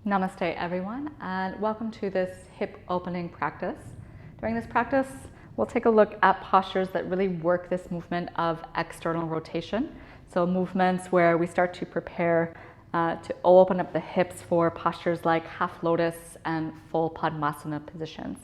Namaste everyone, and welcome to this hip opening practice. During this practice, we'll take a look at postures that really work this movement of external rotation. So movements where we start to prepare to open up the hips for postures like half lotus and full Padmasana positions.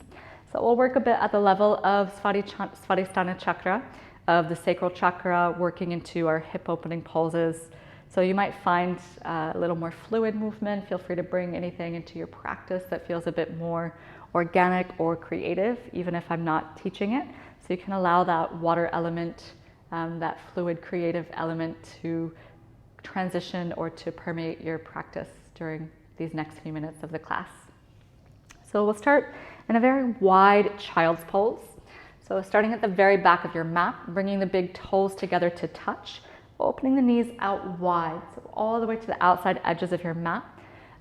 So we'll work a bit at the level of Svadhisthana chakra, of the sacral chakra, working into our hip opening poses. So you might find a little more fluid movement. Feel free to bring anything into your practice that feels a bit more organic or creative, even if I'm not teaching it. So you can allow that water element, that fluid creative element to transition or to permeate your practice during these next few minutes of the class. So we'll start in a very wide child's pose. So starting at the very back of your mat, bringing the big toes together to touch, opening the knees out wide, so all the way to the outside edges of your mat,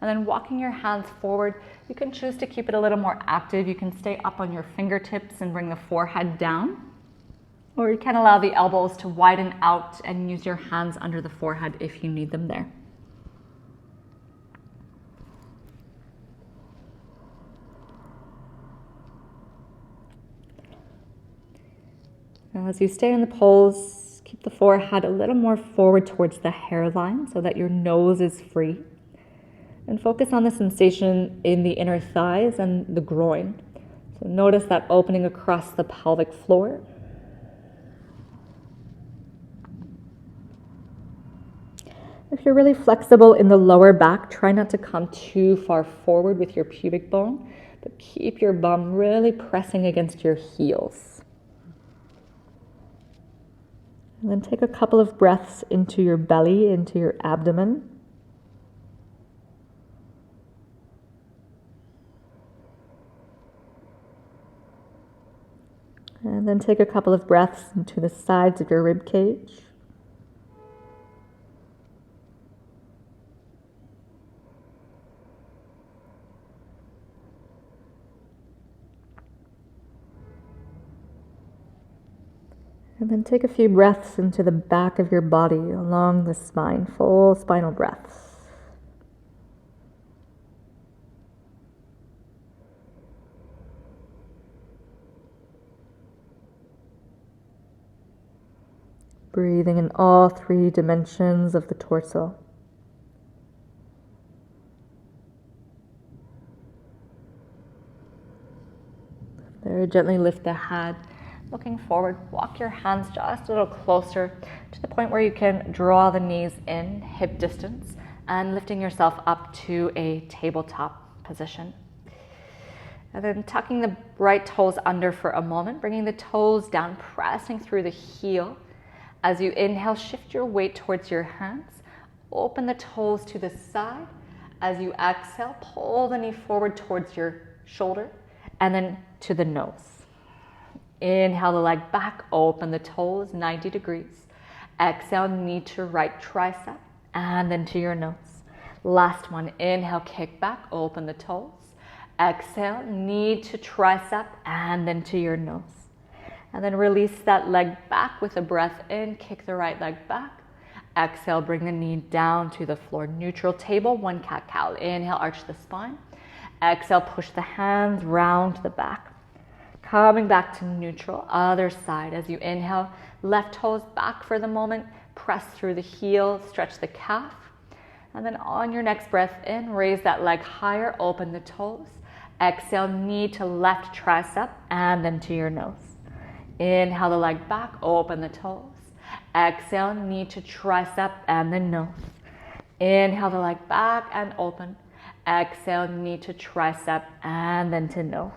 and then walking your hands forward. You can choose to keep it a little more active. You can stay up on your fingertips and bring the forehead down, or you can allow the elbows to widen out and use your hands under the forehead if you need them there. Now, as you stay in the pose, keep the forehead a little more forward towards the hairline so that your nose is free. And focus on the sensation in the inner thighs and the groin. So notice that opening across the pelvic floor. If you're really flexible in the lower back, try not to come too far forward with your pubic bone, but keep your bum really pressing against your heels. And then take a couple of breaths into your belly, into your abdomen. And then take a couple of breaths into the sides of your rib cage. And then take a few breaths into the back of your body, along the spine, full spinal breaths. Breathing in all three dimensions of the torso. Very gently lift the head. Looking forward, walk your hands just a little closer to the point where you can draw the knees in, hip distance, and lifting yourself up to a tabletop position. And then tucking the right toes under for a moment, bringing the toes down, pressing through the heel. As you inhale, shift your weight towards your hands. Open the toes to the side. As you exhale, pull the knee forward towards your shoulder and then to the nose. Inhale the leg back, open the toes 90 degrees. Exhale, knee to right tricep and then to your nose. Last one, inhale, kick back, open the toes. Exhale, knee to tricep and then to your nose. And then release that leg back with a breath in, kick the right leg back. Exhale, bring the knee down to the floor. Neutral table, one cat-cow. Inhale, arch the spine. Exhale, push the hands round to the back. Coming back to neutral, other side. As you inhale, left toes back for the moment. Press through the heel, stretch the calf. And then on your next breath in, raise that leg higher, open the toes. Exhale, knee to left tricep and then to your nose. Inhale the leg back, open the toes. Exhale, knee to tricep and then nose. Inhale the leg back and open. Exhale, knee to tricep and then to nose.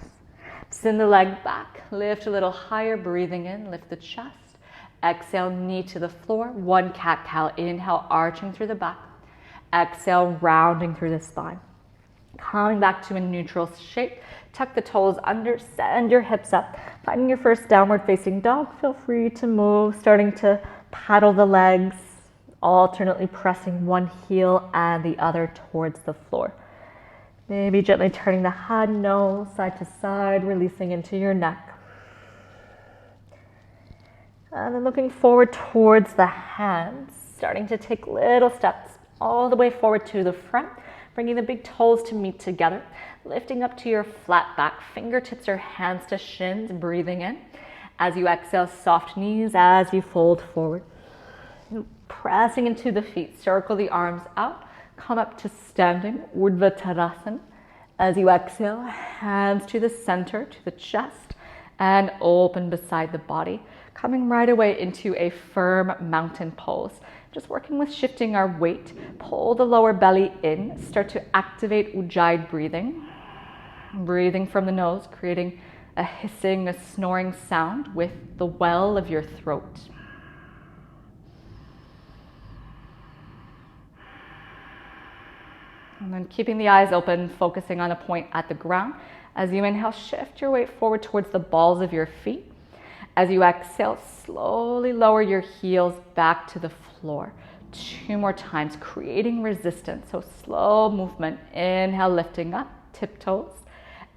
Send the leg back, lift a little higher, breathing in, lift the chest. Exhale, knee to the floor, one cat-cow. Inhale, arching through the back. Exhale, rounding through the spine. Coming back to a neutral shape, tuck the toes under, send your hips up. Finding your first downward facing dog, feel free to move, starting to paddle the legs, alternately pressing one heel and the other towards the floor. Maybe gently turning the head, nose, side to side, releasing into your neck. And then looking forward towards the hands, starting to take little steps all the way forward to the front, bringing the big toes to meet together, lifting up to your flat back, fingertips or hands to shins, breathing in. As you exhale, soft knees as you fold forward. Pressing into the feet, circle the arms out, come up to standing, Urdhva Tadasana. As you exhale, hands to the center, to the chest, and open beside the body, coming right away into a firm mountain pose. Just working with shifting our weight, pull the lower belly in, start to activate Ujjayi breathing. Breathing from the nose, creating a hissing, a snoring sound with the well of your throat. And then keeping the eyes open, focusing on a point at the ground. As you inhale, shift your weight forward towards the balls of your feet. As you exhale, slowly lower your heels back to the floor. 2 more times, creating resistance. So slow movement. Inhale, lifting up, tiptoes.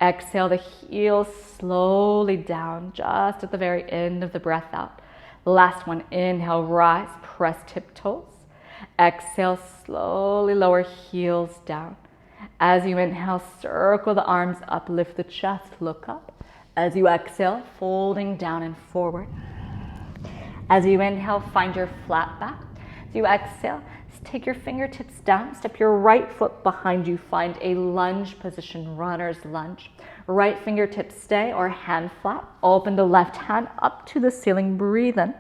Exhale, the heels slowly down, just at the very end of the breath out. Last one, inhale, rise, press tiptoes. Exhale, slowly lower heels down. As you inhale, circle the arms up, lift the chest, look up. As you exhale, folding down and forward. As you inhale, find your flat back. As you exhale, take your fingertips down, step your right foot behind you, find a lunge position, runner's lunge. Right fingertips stay or hand flat, open the left hand up to the ceiling, breathe in.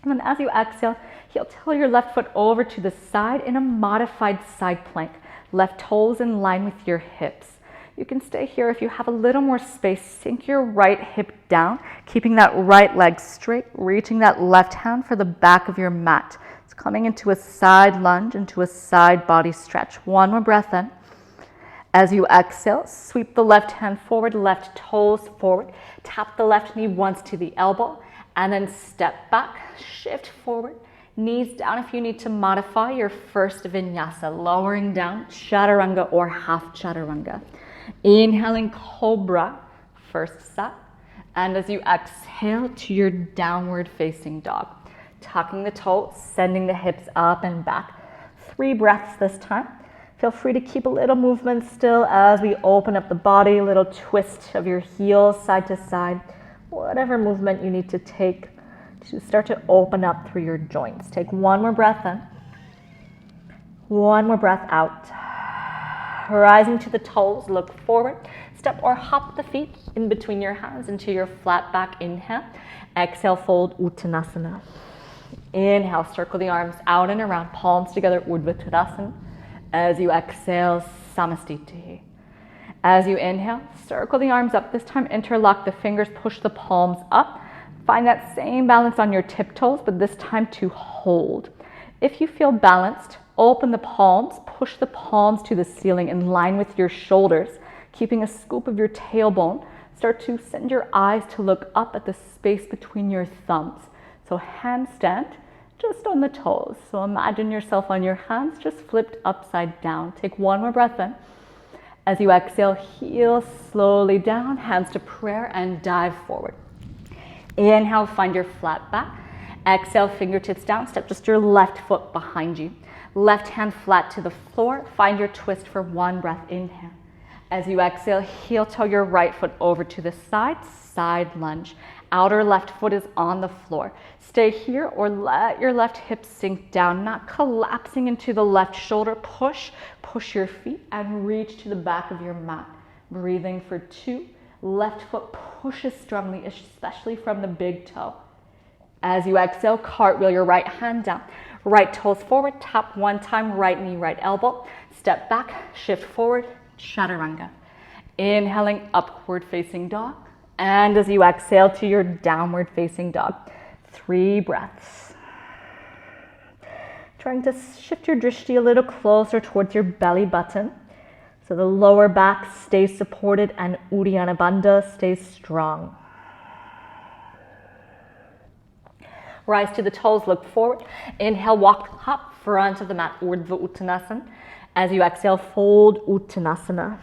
And then as you exhale, heel till your left foot over to the side in a modified side plank. Left toes in line with your hips. You can stay here if you have a little more space. Sink your right hip down, keeping that right leg straight, reaching that left hand for the back of your mat. It's coming into a side lunge, into a side body stretch. 1 more breath in. As you exhale, sweep the left hand forward, left toes forward. Tap the left knee once to the elbow, and then step back, shift forward. Knees down if you need to modify your first vinyasa, lowering down, chaturanga or half chaturanga. Inhaling cobra, first set. And as you exhale to your downward facing dog. Tucking the toes, sending the hips up and back. 3 breaths this time. Feel free to keep a little movement still as we open up the body, a little twist of your heels side to side. Whatever movement you need to take to start to open up through your joints. Take 1 more breath in. 1 more breath out. Rising to the toes, look forward. Step or hop the feet in between your hands into your flat back inhale. Exhale, fold Uttanasana. Inhale, circle the arms out and around, palms together, Urdhva Tadasana. As you exhale, Samastitihi. As you inhale, circle the arms up. This time, interlock the fingers, push the palms up. Find that same balance on your tiptoes, but this time to hold. If you feel balanced, open the palms, push the palms to the ceiling in line with your shoulders, keeping a scoop of your tailbone. Start to send your eyes to look up at the space between your thumbs. So handstand, just on the toes. So imagine yourself on your hands, just flipped upside down. Take 1 more breath in. As you exhale, heels slowly down, hands to prayer, and dive forward. Inhale, find your flat back. Exhale, fingertips down, step just your left foot behind you. Left hand flat to the floor. Find your twist for 1 breath. Inhale. As you exhale, heel toe your right foot over to the side, side lunge. Outer left foot is on the floor. Stay here or let your left hip sink down, not collapsing into the left shoulder. Push your feet and reach to the back of your mat. Breathing for 2. Left foot pushes strongly, especially from the big toe. As you exhale, cartwheel your right hand down. Right toes forward, tap 1 time, right knee, right elbow. Step back, shift forward, chaturanga. Inhaling, upward facing dog. And as you exhale to your downward facing dog. 3 breaths. Trying to shift your drishti a little closer towards your belly button. So the lower back stays supported and Uddiyana Bandha stays strong. Rise to the toes, look forward. Inhale, walk, hop, front of the mat, Urdhva Uttanasana. As you exhale, fold Uttanasana.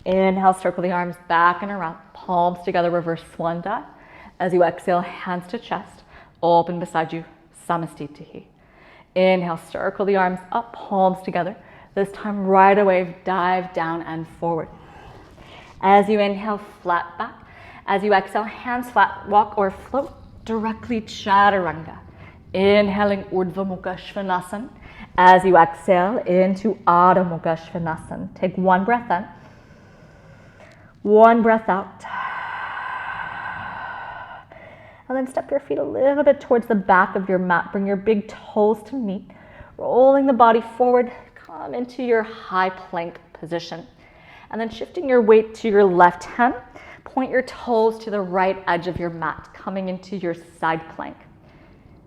Inhale, circle the arms back and around, palms together, reverse swan dive. As you exhale, hands to chest, open beside you, Samastitihi. Inhale, circle the arms up, palms together. This time, right away, dive down and forward. As you inhale, flat back. As you exhale, hands flat, walk or float directly chaturanga. Inhaling Urdhva Mukha Svanasana. As you exhale into Adho Mukha Svanasana. Take one breath in, one breath out. And then step your feet a little bit towards the back of your mat. Bring your big toes to meet. Rolling the body forward, come into your high plank position. And then shifting your weight to your left hand, point your toes to the right edge of your mat, coming into your side plank.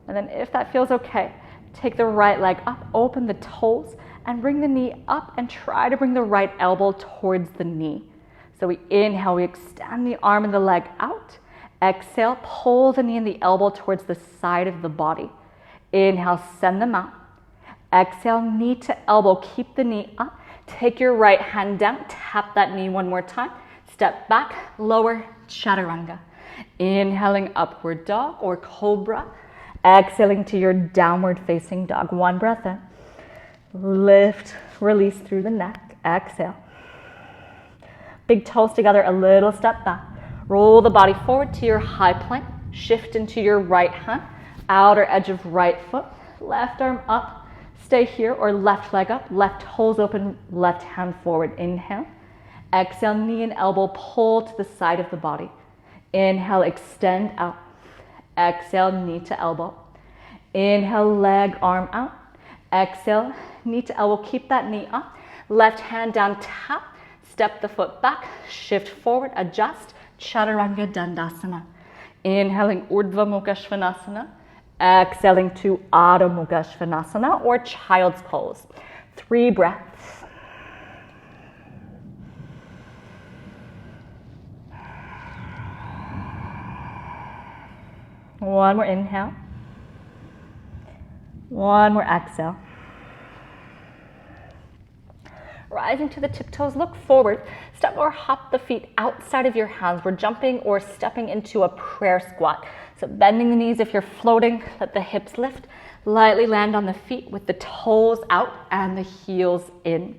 And then if that feels okay, take the right leg up, open the toes, and bring the knee up and try to bring the right elbow towards the knee. So we inhale, we extend the arm and the leg out. Exhale, pull the knee and the elbow towards the side of the body. Inhale, send them out. Exhale, knee to elbow, keep the knee up. Take your right hand down, tap that knee one more time. Step back, lower chaturanga. Inhaling upward dog or cobra. Exhaling to your downward facing dog. One breath in. Lift, release through the neck. Exhale. Big toes together, a little step back. Roll the body forward to your high plank. Shift into your right hand. Outer edge of right foot. Left arm up. Stay here, or left leg up, left toes open, left hand forward. Inhale. Exhale, knee and elbow pull to the side of the body. Inhale, extend out. Exhale, knee to elbow. Inhale, leg, arm out. Exhale, knee to elbow, keep that knee up. Left hand down, tap. Step the foot back, shift forward, adjust. Chaturanga Dandasana. Inhaling Urdhva Mukha Svanasana. Exhaling to Adho Mukha Svanasana or Child's Pose. 3 breaths. One more inhale. One more exhale. Rising to the tiptoes, look forward. Step or hop the feet outside of your hands. We're jumping or stepping into a prayer squat. So bending the knees if you're floating, let the hips lift. Lightly land on the feet with the toes out and the heels in.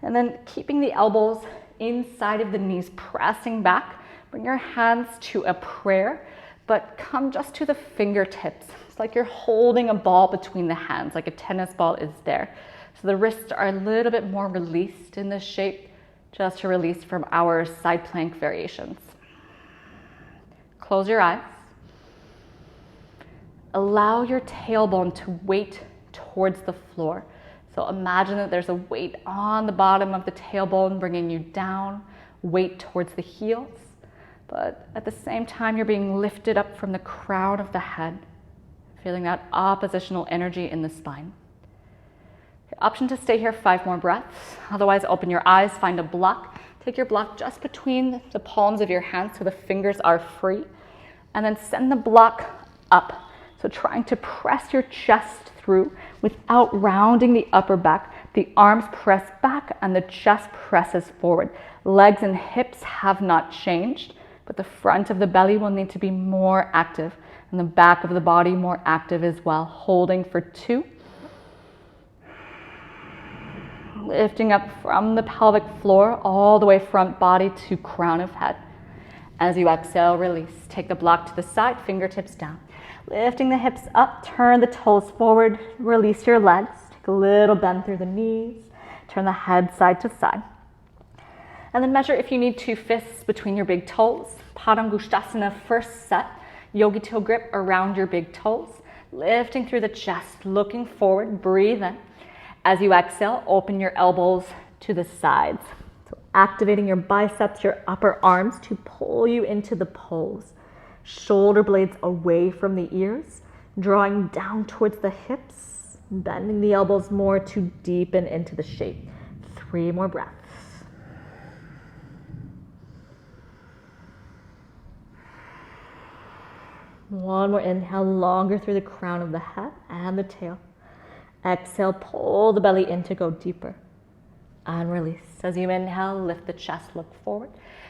And then keeping the elbows inside of the knees, pressing back. Bring your hands to a prayer, but come just to the fingertips. It's like you're holding a ball between the hands, like a tennis ball is there. So the wrists are a little bit more released in this shape, just to release from our side plank variations. Close your eyes. Allow your tailbone to weight towards the floor. So imagine that there's a weight on the bottom of the tailbone bringing you down, weight towards the heels. But at the same time, you're being lifted up from the crown of the head, feeling that oppositional energy in the spine. Option to stay here 5 more breaths. Otherwise, open your eyes, find a block. Take your block just between the palms of your hands so the fingers are free. And then send the block up. So trying to press your chest through without rounding the upper back. The arms press back and the chest presses forward. Legs and hips have not changed, but the front of the belly will need to be more active and the back of the body more active as well. Holding for 2. Lifting up from the pelvic floor all the way front body to crown of head. As you exhale, release. Take the block to the side, fingertips down. Lifting the hips up, turn the toes forward, release your legs. Take a little bend through the knees. Turn the head side to side. And then measure if you need 2 fists between your big toes. Padmasana first set. Yogi toe grip around your big toes. Lifting through the chest, looking forward, breathe in. As you exhale, open your elbows to the sides. So activating your biceps, your upper arms to pull you into the pose. Shoulder blades away from the ears, drawing down towards the hips, bending the elbows more to deepen into the shape. 3 more breaths. One more inhale, longer through the crown of the head and the tail. Exhale, pull the belly in to go deeper. And release. As you inhale, lift the chest, look forward.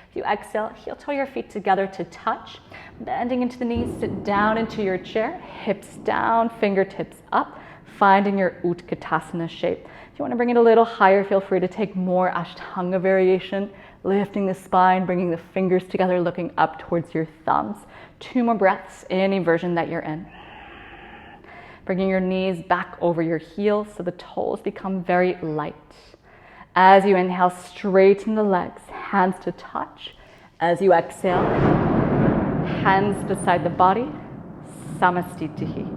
If you exhale, heel toe your feet together to touch. Bending into the knees, sit down into your chair. Hips down, fingertips up. finding your Utkatasana shape. If you want to bring it a little higher, feel free to take more Ashtanga variation, lifting the spine, bringing the fingers together, looking up towards your thumbs. 2 more breaths, any version that you're in. Bringing your knees back over your heels so the toes become very light. As you inhale, straighten the legs, hands to touch. As you exhale, hands beside the body, samastitihi.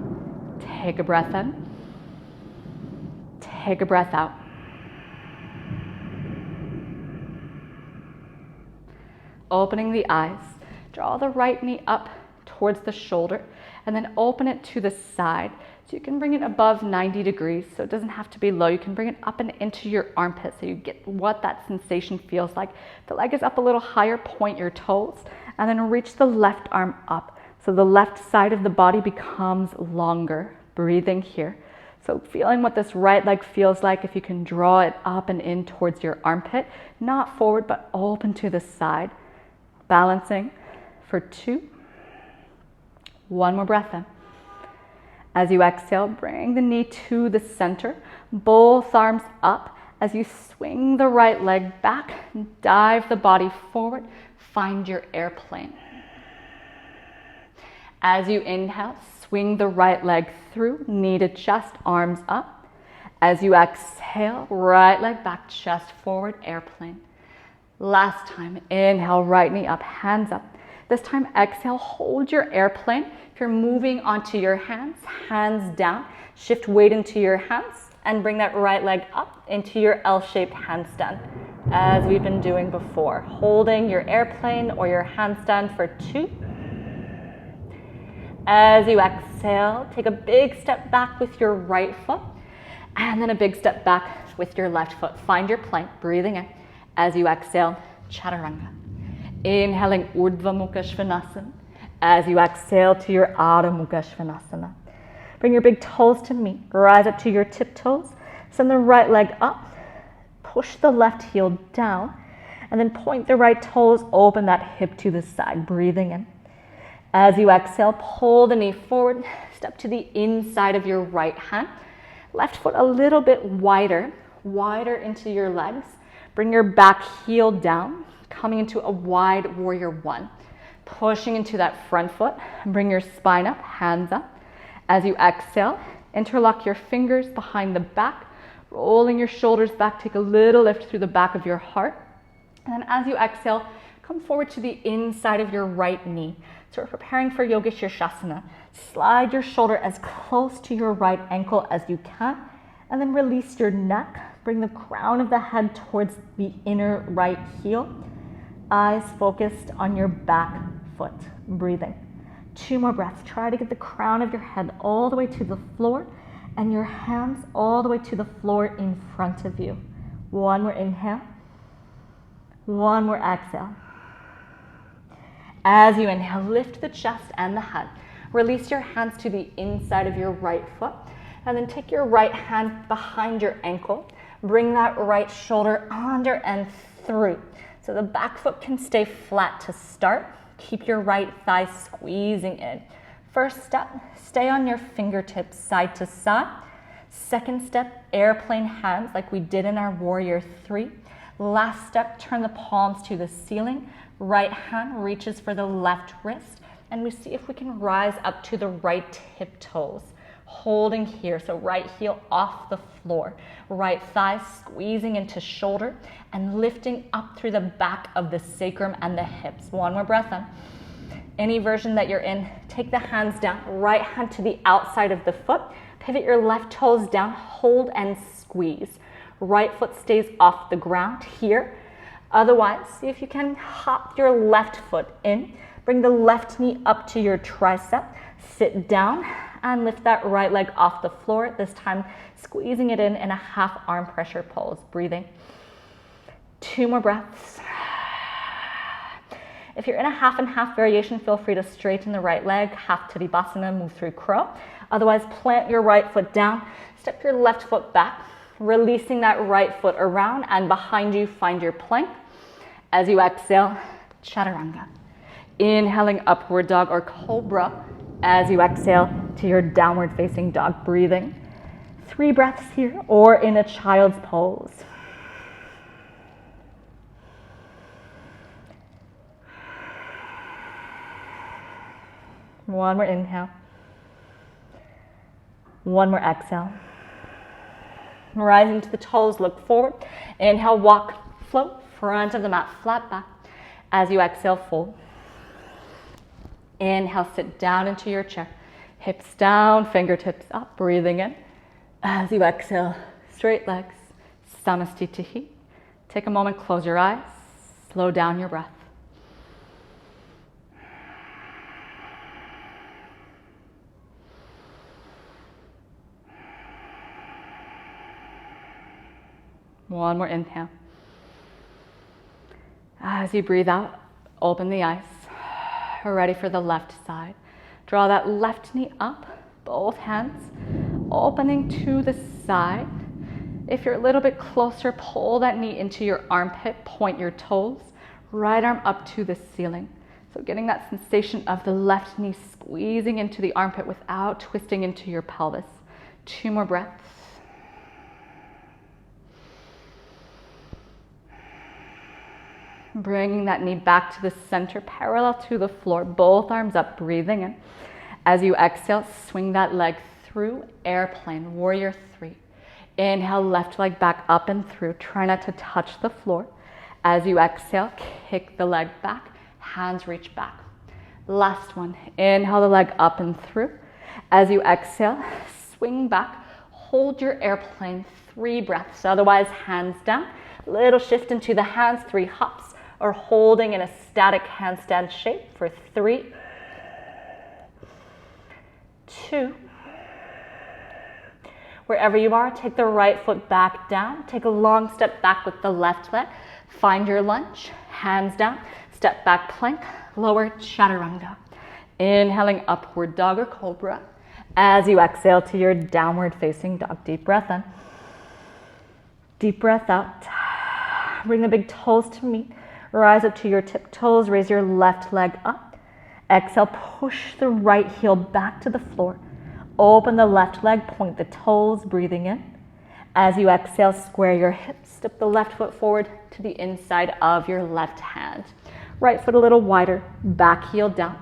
Take a breath in, take a breath out. Opening the eyes, draw the right knee up towards the shoulder and then open it to the side. So you can bring it above 90 degrees, so it doesn't have to be low. You can bring it up and into your armpit so you get what that sensation feels like. The leg is up a little higher, point your toes, and then reach the left arm up. So the left side of the body becomes longer. Breathing here. So feeling what this right leg feels like, if you can draw it up and in towards your armpit, not forward, but open to the side. Balancing for 2. 1 more breath in. As you exhale, bring the knee to the center, both arms up. As you swing the right leg back, dive the body forward, find your airplane. As you inhale, swing the right leg through, knee to chest, arms up. As you exhale, right leg back, chest forward, airplane. Last time, inhale, right knee up, hands up. This time, exhale, hold your airplane. If you're moving onto your hands, hands down, shift weight into your hands and bring that right leg up into your L-shaped handstand, as we've been doing before. Holding your airplane or your handstand for 2. As you exhale, take a big step back with your right foot and then a big step back with your left foot. Find your plank, breathing in. As you exhale, Chaturanga. Inhaling Urdhva Mukha Svanasana. As you exhale to your Adho Mukha Svanasana. Bring your big toes to meet. Rise up to your tiptoes. Send the right leg up. Push the left heel down. And then point the right toes, open that hip to the side, breathing in. As you exhale, pull the knee forward, step to the inside of your right hand. Left foot a little bit wider into your legs. Bring your back heel down, coming into a wide warrior 1. Pushing into that front foot, bring your spine up, hands up. As you exhale, interlock your fingers behind the back, rolling your shoulders back, take a little lift through the back of your heart. And then as you exhale, come forward to the inside of your right knee. So we're preparing for Yoga Shirshasana. Slide your shoulder as close to your right ankle as you can, and then release your neck. Bring the crown of the head towards the inner right heel. Eyes focused on your back foot. Breathing. 2 more breaths. Try to get the crown of your head all the way to the floor and your hands all the way to the floor in front of you. 1 more inhale. 1 more exhale. As you inhale, lift the chest and the head. Release your hands to the inside of your right foot. And then take your right hand behind your ankle. Bring that right shoulder under and through. So the back foot can stay flat to start. Keep your right thigh squeezing in. First step, stay on your fingertips side to side. Second step, airplane hands like we did in our warrior 3. Last step, turn the palms to the ceiling. Right hand reaches for the left wrist, and we see if we can rise up to the right tiptoes. Holding here, so right heel off the floor, right thigh squeezing into shoulder and lifting up through the back of the sacrum and the hips. 1 more breath in. Any version that you're in, take the hands down, right hand to the outside of the foot, pivot your left toes down, hold and squeeze. Right foot stays off the ground here. Otherwise, see if you can hop your left foot in. Bring the left knee up to your tricep. Sit down and lift that right leg off the floor. This time, squeezing it in a half arm pressure pose. Breathing. 2 more breaths. If you're in a half and half variation, feel free to straighten the right leg, half Tadasana, move through crow. Otherwise, plant your right foot down, step your left foot back, releasing that right foot around, and behind you, find your plank. As you exhale, Chaturanga. Inhaling upward dog or cobra. As you exhale to your downward facing dog, breathing. 3 breaths here, or in a child's pose. One more inhale. One more exhale. Rising to the toes, look forward. Inhale, walk, float, front of the mat, flat back. As you exhale, fold. Inhale, sit down into your chair. Hips down, fingertips up, breathing in. As you exhale, straight legs, samastitihi. Take a moment, close your eyes, slow down your breath. One more inhale. As you breathe out, open the eyes. We're ready for the left side. Draw that left knee up, both hands opening to the side. If you're a little bit closer, pull that knee into your armpit, point your toes, right arm up to the ceiling. So getting that sensation of the left knee squeezing into the armpit without twisting into your pelvis. 2 more breaths. Bringing that knee back to the center, parallel to the floor, both arms up, breathing in. As you exhale, swing that leg through, airplane, warrior 3. Inhale, left leg back up and through. Try not to touch the floor. As you exhale, kick the leg back, hands reach back. Last one, inhale the leg up and through. As you exhale, swing back, hold your airplane, 3 breaths. Otherwise, hands down, little shift into the hands, 3 hops. Or holding in a static handstand shape for 3, 2. Wherever you are, take the right foot back down. Take a long step back with the left leg. Find your lunge, hands down, step back plank, lower chaturanga. Inhaling upward dog or cobra. As you exhale to your downward facing dog, deep breath in. Deep breath out. Bring the big toes to meet. Rise up to your tiptoes, raise your left leg up. Exhale, push the right heel back to the floor. Open the left leg, point the toes, breathing in. As you exhale, square your hips, step the left foot forward to the inside of your left hand. Right foot a little wider, back heel down.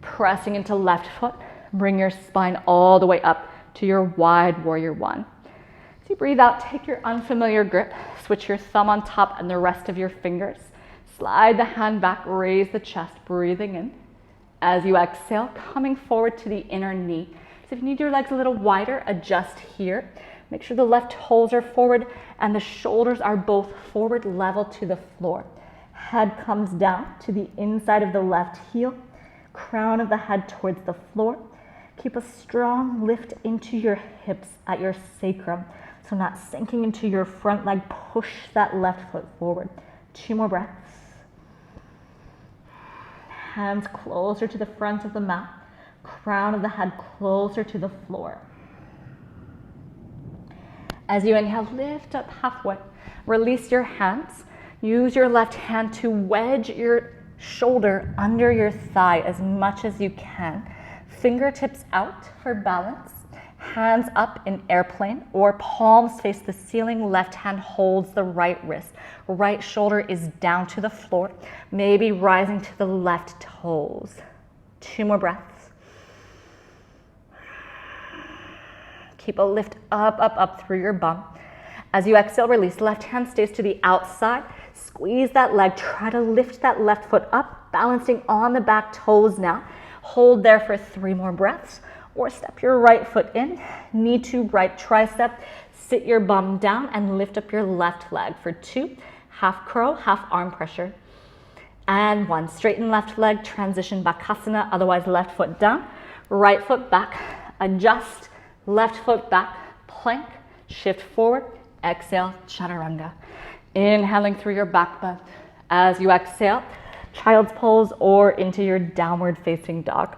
Pressing into left foot, bring your spine all the way up to your wide warrior 1. As you breathe out, take your unfamiliar grip, switch your thumb on top and the rest of your fingers. Slide the hand back, raise the chest, breathing in. As you exhale, coming forward to the inner knee. So if you need your legs a little wider, adjust here. Make sure the left toes are forward and the shoulders are both forward, level to the floor. Head comes down to the inside of the left heel. Crown of the head towards the floor. Keep a strong lift into your hips at your sacrum. So not sinking into your front leg, push that left foot forward. 2 more breaths. Hands closer to the front of the mat. Crown of the head closer to the floor. As you inhale, lift up halfway. Release your hands. Use your left hand to wedge your shoulder under your thigh as much as you can. Fingertips out for balance. Hands up in airplane or palms face the ceiling. Left hand holds the right wrist. Right shoulder is down to the floor, maybe rising to the left toes. 2 more breaths. Keep a lift up, up, up through your bum. As you exhale, release. Left hand stays to the outside. Squeeze that leg. Try to lift that left foot up, balancing on the back toes now. Hold there for 3 more breaths. Or step your right foot in, knee to right tricep, sit your bum down and lift up your left leg for 2, half curl, half arm pressure. And 1, straighten left leg, transition Bakasana, otherwise left foot down, right foot back, adjust, left foot back, plank, shift forward, exhale, chaturanga. Inhaling through your back bend. As you exhale, child's pose or into your downward facing dog.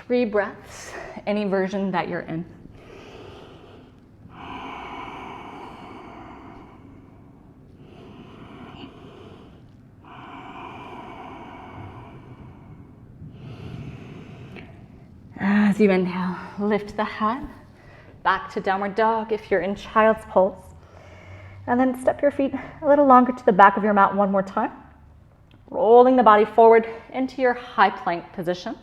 3 breaths, any version that you're in. As you inhale, lift the head, back to downward dog if you're in child's pose. And then step your feet a little longer to the back of your mat one more time. Rolling the body forward into your high plank position.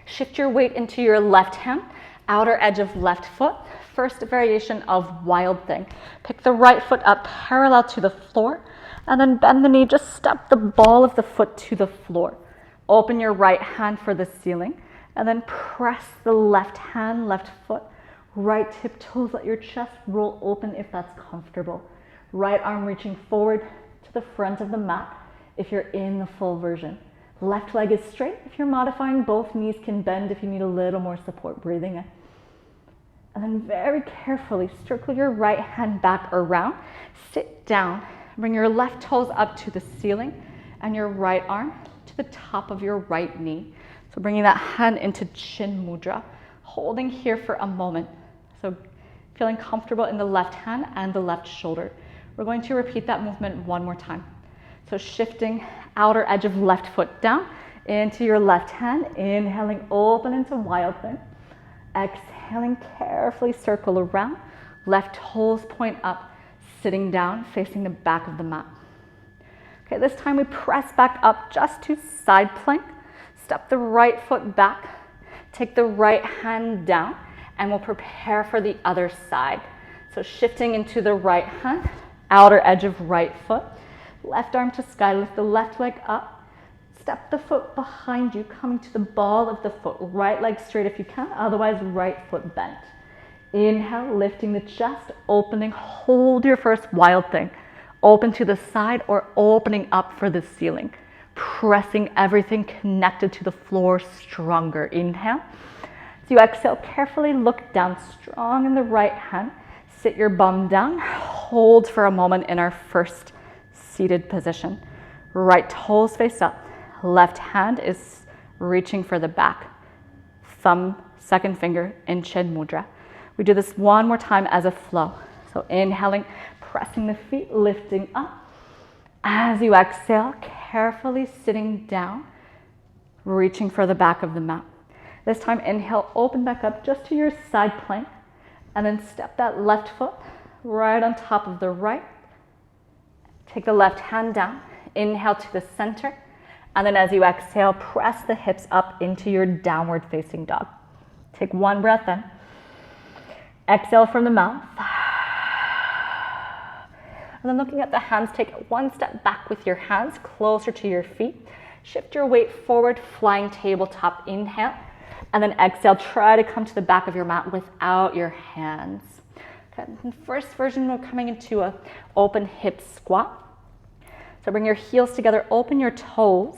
Shift your weight into your left hand, outer edge of left foot. First variation of wild thing. Pick the right foot up parallel to the floor, and then bend the knee, just step the ball of the foot to the floor. Open your right hand for the ceiling, and then press the left hand, left foot, right tiptoes, let your chest roll open if that's comfortable. Right arm reaching forward to the front of the mat if you're in the full version. Left leg is straight. If you're modifying, both knees can bend if you need a little more support breathing in. And then very carefully circle your right hand back around, sit down, bring your left toes up to the ceiling and your right arm to the top of your right knee. So bringing that hand into chin mudra, holding here for a moment. So feeling comfortable in the left hand and the left shoulder. We're going to repeat that movement one more time. So shifting outer edge of left foot down into your left hand, inhaling open into wild thing. Exhaling, carefully circle around, left toes point up, sitting down, facing the back of the mat. Okay, this time we press back up just to side plank. Step the right foot back, take the right hand down, and we'll prepare for the other side. So shifting into the right hand, outer edge of right foot, left arm to sky, lift the left leg up, step the foot behind you, coming to the ball of the foot, right leg straight if you can, otherwise right foot bent. Inhale, lifting the chest, opening, hold your first wild thing. Open to the side or opening up for the ceiling. Pressing everything connected to the floor stronger. Inhale. As you exhale, carefully look down, strong in the right hand. Sit your bum down, hold for a moment in our first seated position. Right toes face up, left hand is reaching for the back. Thumb, second finger in chin mudra. We do this one more time as a flow. So inhaling, pressing the feet, lifting up. As you exhale, carefully sitting down, reaching for the back of the mat. This time, inhale, open back up just to your side plank, and then step that left foot right on top of the right. Take the left hand down, inhale to the center, and then as you exhale, press the hips up into your downward facing dog. Take one breath in. Exhale from the mouth. And then looking at the hands, take one step back with your hands closer to your feet. Shift your weight forward, flying tabletop inhale. And then exhale, try to come to the back of your mat without your hands. Okay. In first version, we're coming into an open hip squat. So bring your heels together, open your toes,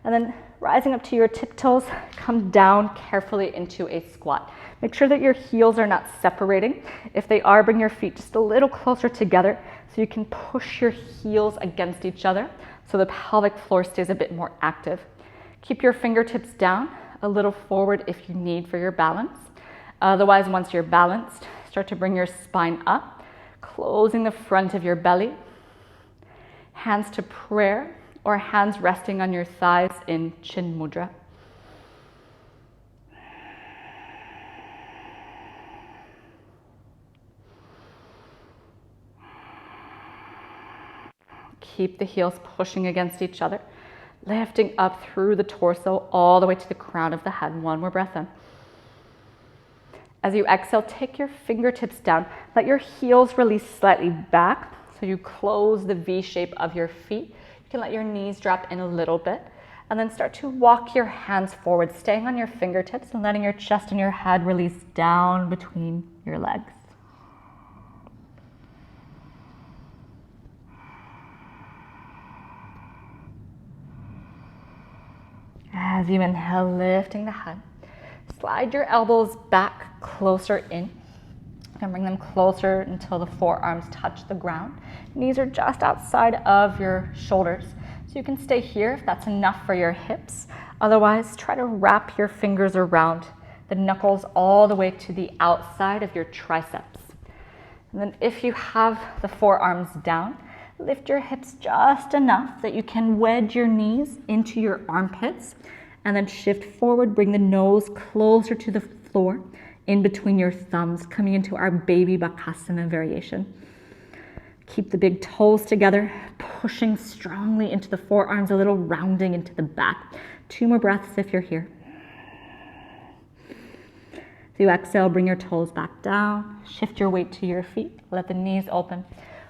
and then rising up to your tiptoes, come down carefully into a squat. Make sure that your heels are not separating. If they are, bring your feet just a little closer together so you can push your heels against each other so the pelvic floor stays a bit more active. Keep your fingertips down, a little forward if you need for your balance. Otherwise, once you're balanced, start to bring your spine up, closing the front of your belly. Hands to prayer or hands resting on your thighs in chin mudra. Keep the heels pushing against each other, lifting up through the torso all the way to the crown of the head. One more breath in. As you exhale, take your fingertips down. Let your heels release slightly back so you close the V shape of your feet. You can let your knees drop in a little bit and then start to walk your hands forward, staying on your fingertips and letting your chest and your head release down between your legs. As you inhale, lifting the head, slide your elbows back closer in and bring them closer until the forearms touch the ground. Knees are just outside of your shoulders. So you can stay here if that's enough for your hips. Otherwise, try to wrap your fingers around the knuckles all the way to the outside of your triceps. And then if you have the forearms down, lift your hips just enough that you can wedge your knees into your armpits and then shift forward, bring the nose closer to the floor. in between your thumbs, coming into our baby Bakasana variation. Keep the big toes together, pushing strongly into the forearms, a little rounding into the back. 2 more breaths if you're here. As you exhale, bring your toes back down, shift your weight to your feet, let the knees open.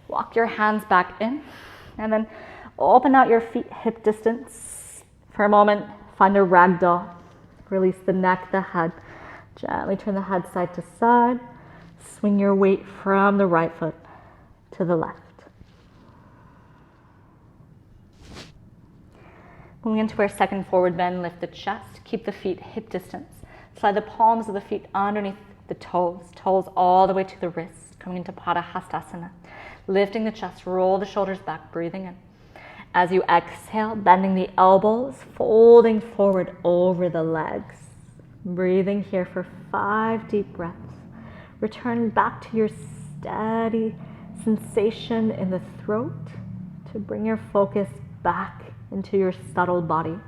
Walk your hands back in, and then open out your feet hip distance. For a moment, find a ragdoll. Release the neck, the head. Gently turn the head side to side. Swing your weight from the right foot to the left. Moving into our second forward bend, lift the chest, keep the feet hip distance. Slide the palms of the feet underneath the toes all the way to the wrists, coming into Padmasana. Lifting the chest, roll the shoulders back, breathing in. As you exhale, bending the elbows, folding forward over the legs. Breathing here for 5 deep breaths. Return back to your steady sensation in the throat to bring your focus back into your subtle body.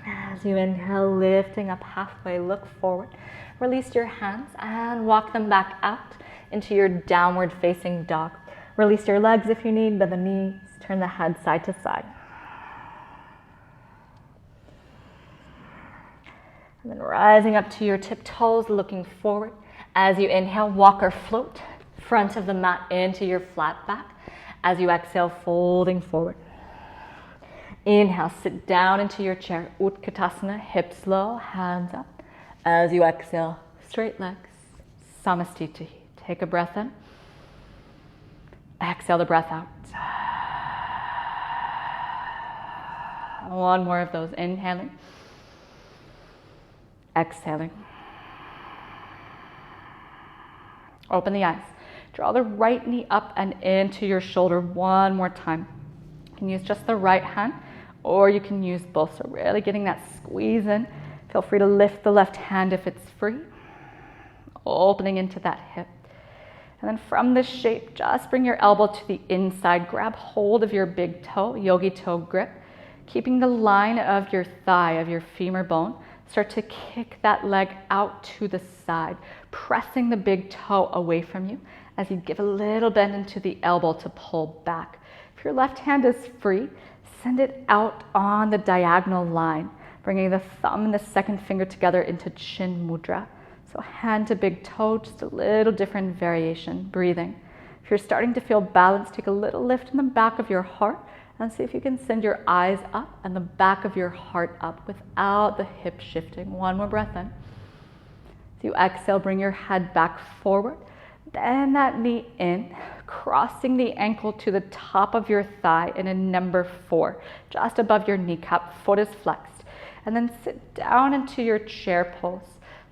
As you inhale, lifting up halfway, look forward. Release your hands and walk them back out into your downward facing dog. Release your legs if you need, bend the knees, turn the head side to side. And then rising up to your tiptoes, looking forward. As you inhale, walk or float front of the mat into your flat back. As you exhale, folding forward. Inhale, sit down into your chair, Utkatasana, hips low, hands up. As you exhale, straight legs, Samastitihi. Take a breath in. Exhale the breath out. One more of those, inhaling. Exhaling. Open the eyes. Draw the right knee up and into your shoulder one more time. You can use just the right hand, or you can use both. So really getting that squeeze in. Feel free to lift the left hand if it's free. Opening into that hip. And then from this shape, just bring your elbow to the inside. Grab hold of your big toe, yogi toe grip. Keeping the line of your thigh, of your femur bone. Start to kick that leg out to the side, pressing the big toe away from you as you give a little bend into the elbow to pull back. If your left hand is free, send it out on the diagonal line, bringing the thumb and the second finger together into chin mudra. So hand to big toe, just a little different variation, breathing. If you're starting to feel balanced, take a little lift in the back of your heart and see if you can send your eyes up and the back of your heart up without the hip shifting. One more breath in. As you exhale, bring your head back forward. Bend that knee in, crossing the ankle to the top of your thigh in a number 4, just above your kneecap, foot is flexed. And then sit down into your chair pose.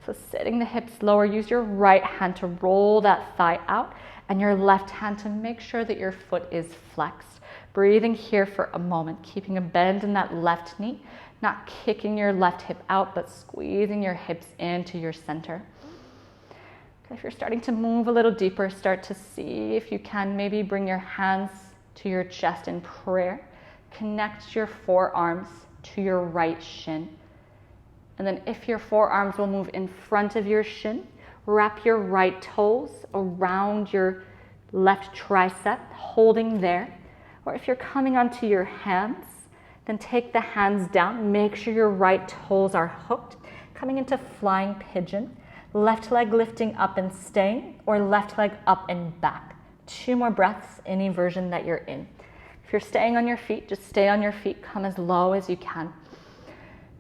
So sitting the hips lower, use your right hand to roll that thigh out and your left hand to make sure that your foot is flexed. Breathing here for a moment, keeping a bend in that left knee, not kicking your left hip out, but squeezing your hips into your center. If you're starting to move a little deeper, start to see if you can maybe bring your hands to your chest in prayer. Connect your forearms to your right shin. And then if your forearms will move in front of your shin, wrap your right toes around your left tricep, holding there. Or if you're coming onto your hands, then take the hands down. Make sure your right toes are hooked. Coming into flying pigeon. Left leg lifting up and staying, or left leg up and back. 2 more breaths, any version that you're in. If you're staying on your feet, just stay on your feet. Come as low as you can.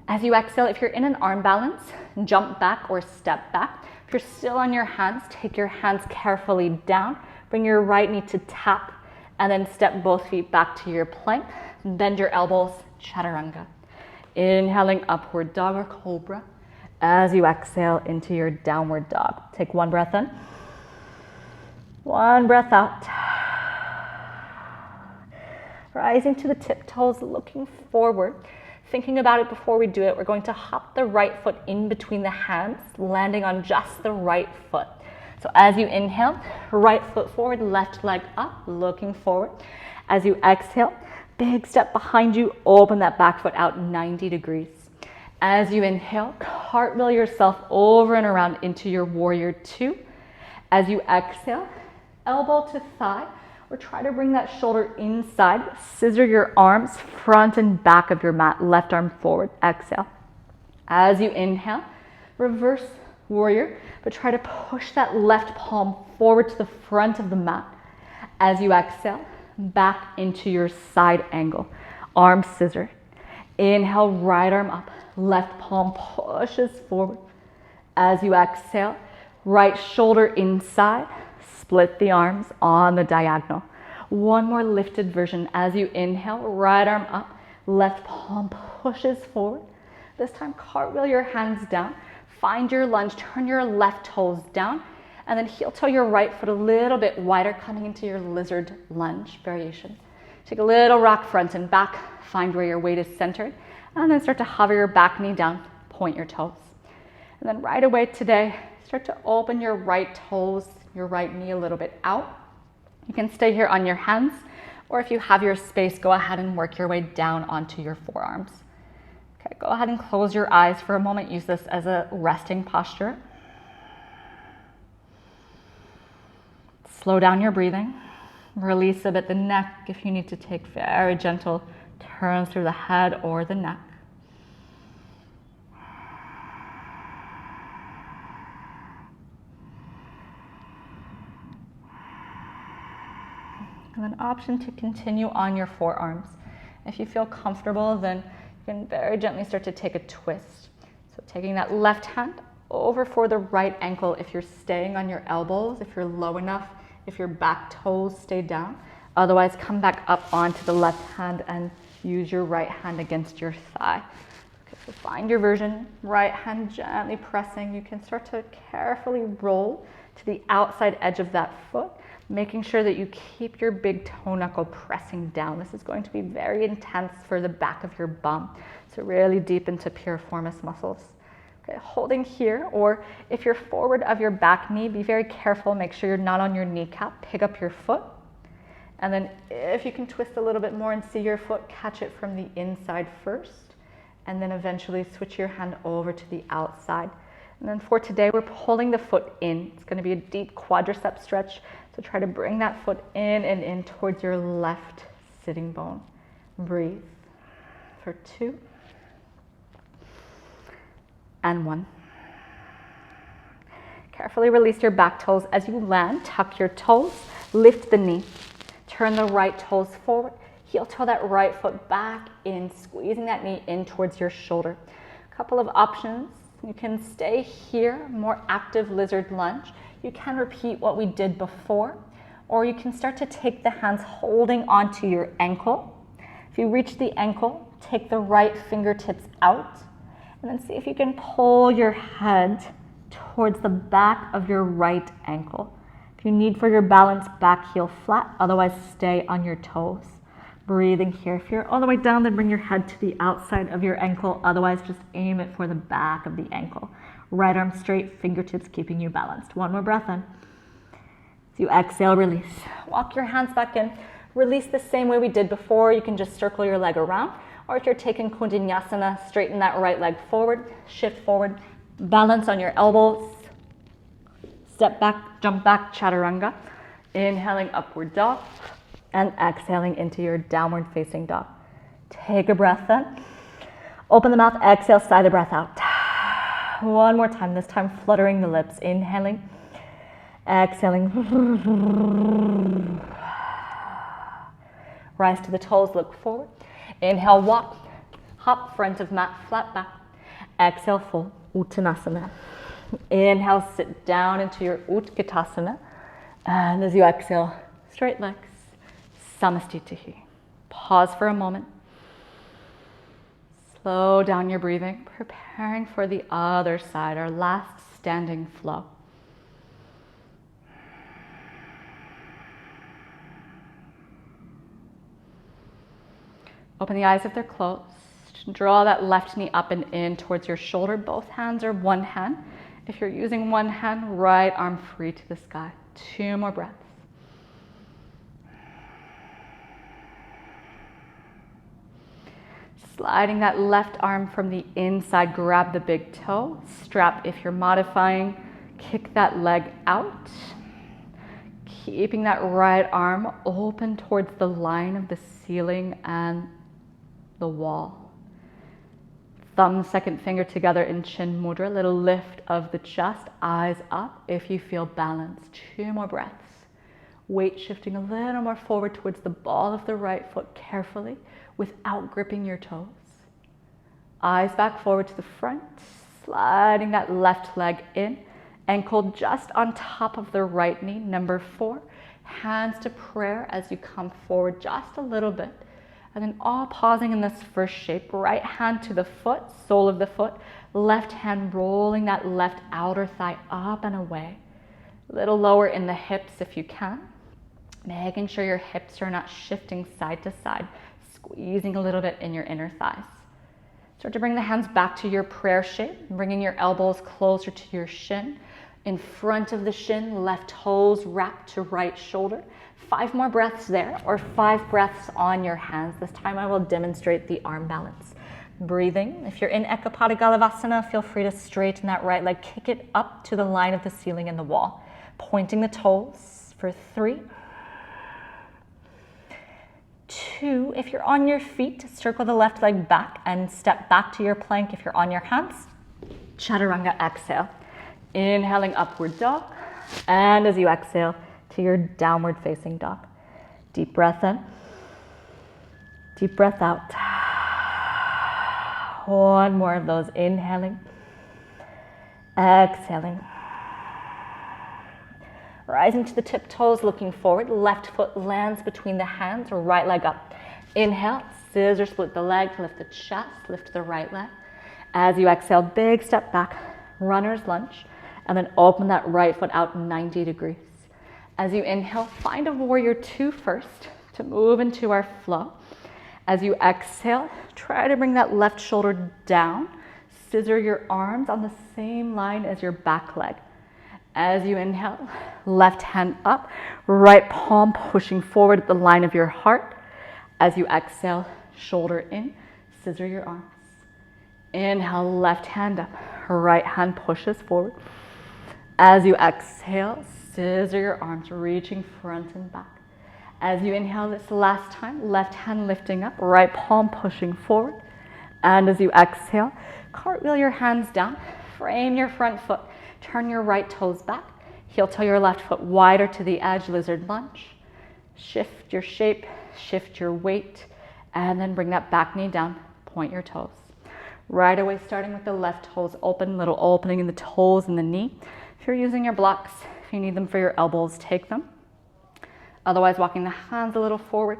As you exhale, if you're in an arm balance, jump back or step back. If you're still on your hands, take your hands carefully down. Bring your right knee to tap, and then step both feet back to your plank. Bend your elbows, chaturanga. Inhaling upward dog or cobra. As you exhale into your downward dog. Take 1 breath in. 1 breath out. Rising to the tiptoes, looking forward. Thinking about it before we do it, we're going to hop the right foot in between the hands, landing on just the right foot. So as you inhale, right foot forward, left leg up, looking forward. As you exhale, big step behind you, open that back foot out 90 degrees. As you inhale, cartwheel yourself over and around into your warrior two. As you exhale, elbow to thigh, or try to bring that shoulder inside. Scissor your arms, front and back of your mat, left arm forward, exhale. As you inhale, reverse warrior, but try to push that left palm forward to the front of the mat. As you exhale, back into your side angle, arms scissor. Inhale, right arm up, left palm pushes forward. As you exhale, right shoulder inside, split the arms on the diagonal. One more lifted version. As you inhale, right arm up, left palm pushes forward. This time, cartwheel your hands down. Find your lunge, turn your left toes down, and then heel toe your right foot a little bit wider, coming into your lizard lunge variation. Take a little rock front and back, find where your weight is centered, and then start to hover your back knee down, point your toes. And then right away today, start to open your right toes, your right knee a little bit out. You can stay here on your hands, or if you have your space, go ahead and work your way down onto your forearms. Okay, go ahead and close your eyes for a moment. Use this as a resting posture. Slow down your breathing. Release a bit the neck if you need to take very gentle turns through the head or the neck. And then option to continue on your forearms. If you feel comfortable, then you can very gently start to take a twist. So taking that left hand over for the right ankle if you're staying on your elbows, if you're low enough, if your back toes stay down. Otherwise, come back up onto the left hand and use your right hand against your thigh. Okay, so find your version, right hand gently pressing. You can start to carefully roll to the outside edge of that foot, making sure that you keep your big toe knuckle pressing down. This is going to be very intense for the back of your bum. So really deep into piriformis muscles. Okay, holding here, or if you're forward of your back knee, be very careful. Make sure you're not on your kneecap. Pick up your foot. And then if you can twist a little bit more and see your foot, catch it from the inside first. And then eventually switch your hand over to the outside. And then for today, we're pulling the foot in. It's going to be a deep quadricep stretch. So try to bring that foot in and in towards your left sitting bone. Breathe for 2 and 1. Carefully release your back toes. As you land, tuck your toes, lift the knee. Turn the right toes forward. Heel toe that right foot back in, squeezing that knee in towards your shoulder. A couple of options. You can stay here, more active lizard lunge. You can repeat what we did before, or you can start to take the hands holding onto your ankle. If you reach the ankle, take the right fingertips out, and then see if you can pull your head towards the back of your right ankle. If you need for your balance, back heel flat, otherwise stay on your toes. Breathing here. If you're all the way down, then bring your head to the outside of your ankle, otherwise just aim it for the back of the ankle. Right arm straight, fingertips keeping you balanced. One more breath in. As you exhale, release. Walk your hands back in. Release the same way we did before. You can just circle your leg around, or if you're taking Kundalini, straighten that right leg forward, shift forward, balance on your elbows, step back, jump back, chaturanga. Inhaling, upward dog, and exhaling into your downward facing dog. Take a breath in. Open the mouth, exhale, sigh the breath out. One more time, this time fluttering the lips. Inhaling, exhaling. Rise to the toes, look forward. Inhale, walk, hop, front of mat, flat back. Exhale, full, Uttanasana. Inhale, sit down into your Utkatasana. And as you exhale, straight legs, Samastitihi. Pause for a moment. Slow down your breathing, preparing for the other side, our last standing flow. Open the eyes if they're closed. Draw that left knee up and in towards your shoulder. Both hands or one hand. If you're using one hand, right arm free to the sky. 2 more breaths. Sliding that left arm from the inside, grab the big toe. Strap if you're modifying. Kick that leg out. Keeping that right arm open towards the line of the ceiling and the wall. Thumb, second finger together in chin mudra. Little lift of the chest, eyes up if you feel balanced. 2 more breaths. Weight shifting a little more forward towards the ball of the right foot carefully without gripping your toes. Eyes back forward to the front, sliding that left leg in. Ankle just on top of the right knee. Number 4, hands to prayer as you come forward just a little bit. And then all pausing in this first shape. Right hand to the foot, sole of the foot. Left hand rolling that left outer thigh up and away. A little lower in the hips if you can. Making sure your hips are not shifting side to side. Squeezing a little bit in your inner thighs. Start to bring the hands back to your prayer shape. Bringing your elbows closer to your shin. In front of the shin, left toes wrapped to right shoulder. 5 more breaths there, or 5 breaths on your hands. This time I will demonstrate the arm balance. Breathing. If you're in Ekapadagalavasana, feel free to straighten that right leg. Kick it up to the line of the ceiling and the wall. Pointing the toes for 3. 2, if you're on your feet, circle the left leg back and step back to your plank. If you're on your hands, chaturanga, exhale. Inhaling upward dog, and as you exhale to your downward facing dog. Deep breath in, deep breath out. 1 more of those, inhaling, exhaling. Rising to the tiptoes, looking forward. Left foot lands between the hands, right leg up. Inhale, scissor split the leg, lift the chest, lift the right leg. As you exhale, big step back, runner's lunge, and then open that right foot out 90 degrees. As you inhale, find a warrior 2 first to move into our flow. As you exhale, try to bring that left shoulder down. Scissor your arms on the same line as your back leg. As you inhale, left hand up, right palm pushing forward at the line of your heart. As you exhale, shoulder in, scissor your arms. Inhale, left hand up, right hand pushes forward. As you exhale, scissor your arms, reaching front and back. As you inhale this last time, left hand lifting up, right palm pushing forward. And as you exhale, cartwheel your hands down, frame your front foot. Turn your right toes back, heel toe your left foot wider to the edge, lizard lunge. Shift your shape, shift your weight, and then bring that back knee down, point your toes. Right away, starting with the left toes open, little opening in the toes and the knee. If you're using your blocks, if you need them for your elbows, take them. Otherwise, walking the hands a little forward,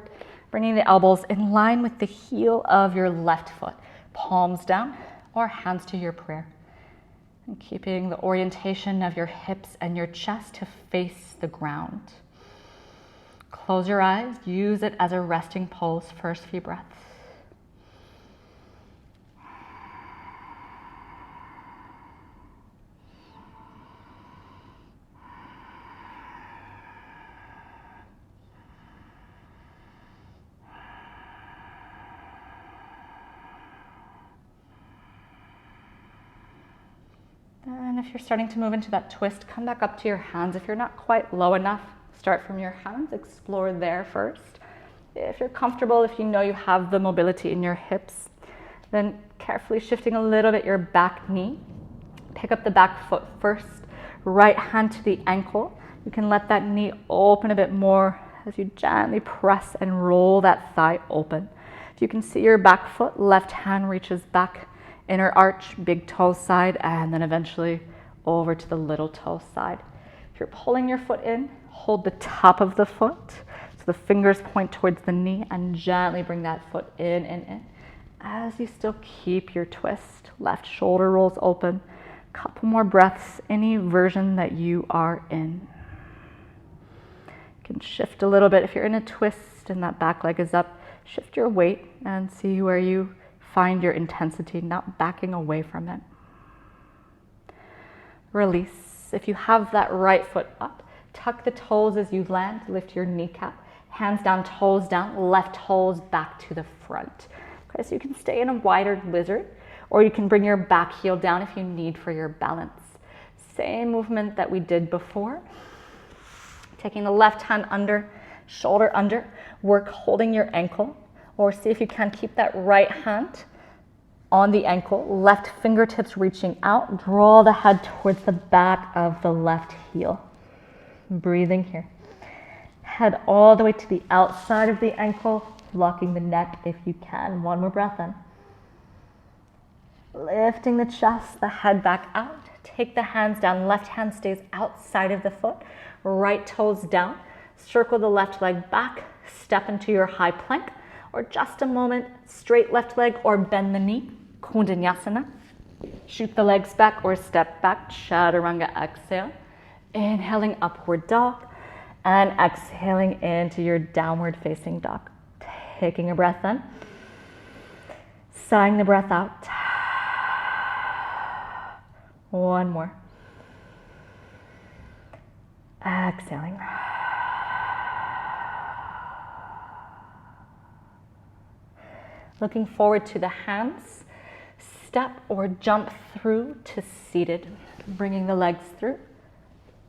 bringing the elbows in line with the heel of your left foot. Palms down or hands to your prayer. And keeping the orientation of your hips and your chest to face the ground. Close your eyes, use it as a resting pose, first few breaths. And if you're starting to move into that twist, come back up to your hands. If you're not quite low enough, start from your hands, explore there first. If you're comfortable, if you know you have the mobility in your hips, then carefully shifting a little bit your back knee. Pick up the back foot first, right hand to the ankle. You can let that knee open a bit more as you gently press and roll that thigh open. If you can see your back foot, left hand reaches back, inner arch, big toe side, and then eventually over to the little toe side. If you're pulling your foot in, hold the top of the foot so the fingers point towards the knee and gently bring that foot in and in. As you still keep your twist, left shoulder rolls open. Couple more breaths, any version that you are in. You can shift a little bit. If you're in a twist and that back leg is up, shift your weight and see where you find your intensity, not backing away from it. Release. If you have that right foot up, tuck the toes as you land, lift your kneecap, hands down, toes down, left toes back to the front. Okay, so you can stay in a wider lizard, or you can bring your back heel down if you need for your balance. Same movement that we did before. Taking the left hand under, shoulder under, work holding your ankle, or see if you can keep that right hand on the ankle, left fingertips reaching out, draw the head towards the back of the left heel. Breathing here. Head all the way to the outside of the ankle, locking the neck if you can. One more breath in. Lifting the chest, the head back out. Take the hands down, left hand stays outside of the foot, right toes down. Circle the left leg back, step into your high plank, or just a moment, straight left leg or bend the knee, Kundanyasana. Shoot the legs back or step back, Chaturanga exhale. Inhaling upward dog and exhaling into your downward facing dog. Taking a breath in, sighing the breath out. One more. Exhaling. Looking forward to the hands. Step or jump through to seated, bringing the legs through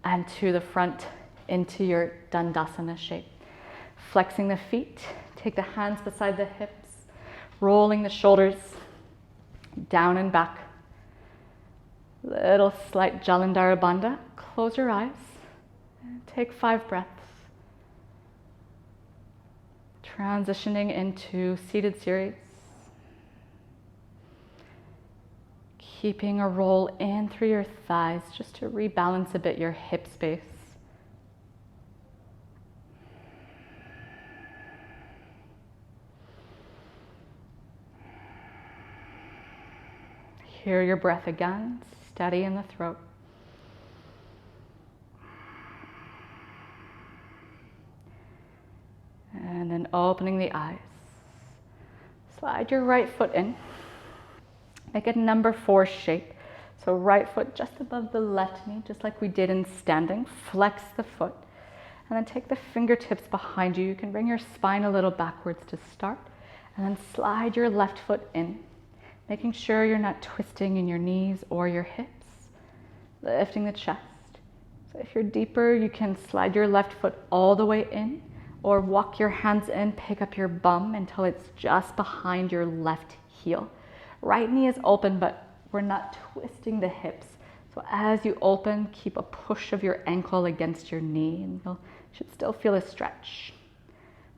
and to the front into your Dandasana shape. Flexing the feet, take the hands beside the hips, rolling the shoulders down and back. Little slight Jalandhara Bandha. Close your eyes and take 5 breaths. Transitioning into seated series. Keeping a roll in through your thighs just to rebalance a bit your hip space. Hear your breath again, steady in the throat. And then opening the eyes. Slide your right foot in. Make a number 4 shape. So right foot just above the left knee, just like we did in standing. Flex the foot. And then take the fingertips behind you. You can bring your spine a little backwards to start. And then slide your left foot in. Making sure you're not twisting in your knees or your hips. Lifting the chest. So if you're deeper, you can slide your left foot all the way in, or walk your hands in, pick up your bum until it's just behind your left heel. Right knee is open, but we're not twisting the hips. So as you open, keep a push of your ankle against your knee, and you should still feel a stretch.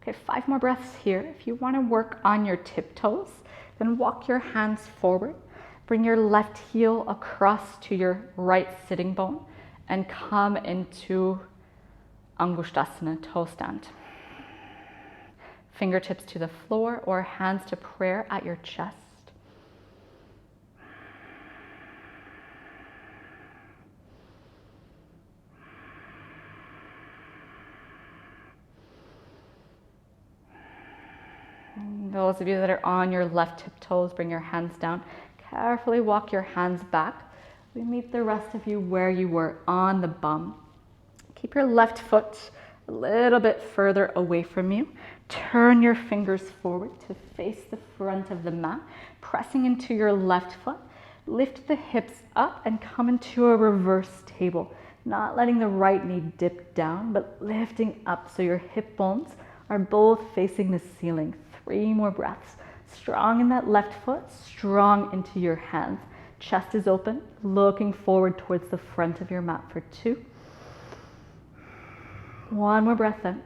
Okay, 5 more breaths here. If you want to work on your tiptoes, then walk your hands forward. Bring your left heel across to your right sitting bone and come into Angushtasana, toe stand. Fingertips to the floor or hands to prayer at your chest. Those of you that are on your left tiptoes, bring your hands down. Carefully walk your hands back. We meet the rest of you where you were, on the bum. Keep your left foot a little bit further away from you. Turn your fingers forward to face the front of the mat, pressing into your left foot. Lift the hips up and come into a reverse table. Not letting the right knee dip down, but lifting up so your hip bones are both facing the ceiling. 3 more breaths. Strong in that left foot, strong into your hands. Chest is open, looking forward towards the front of your mat for 2. 1 more breath in.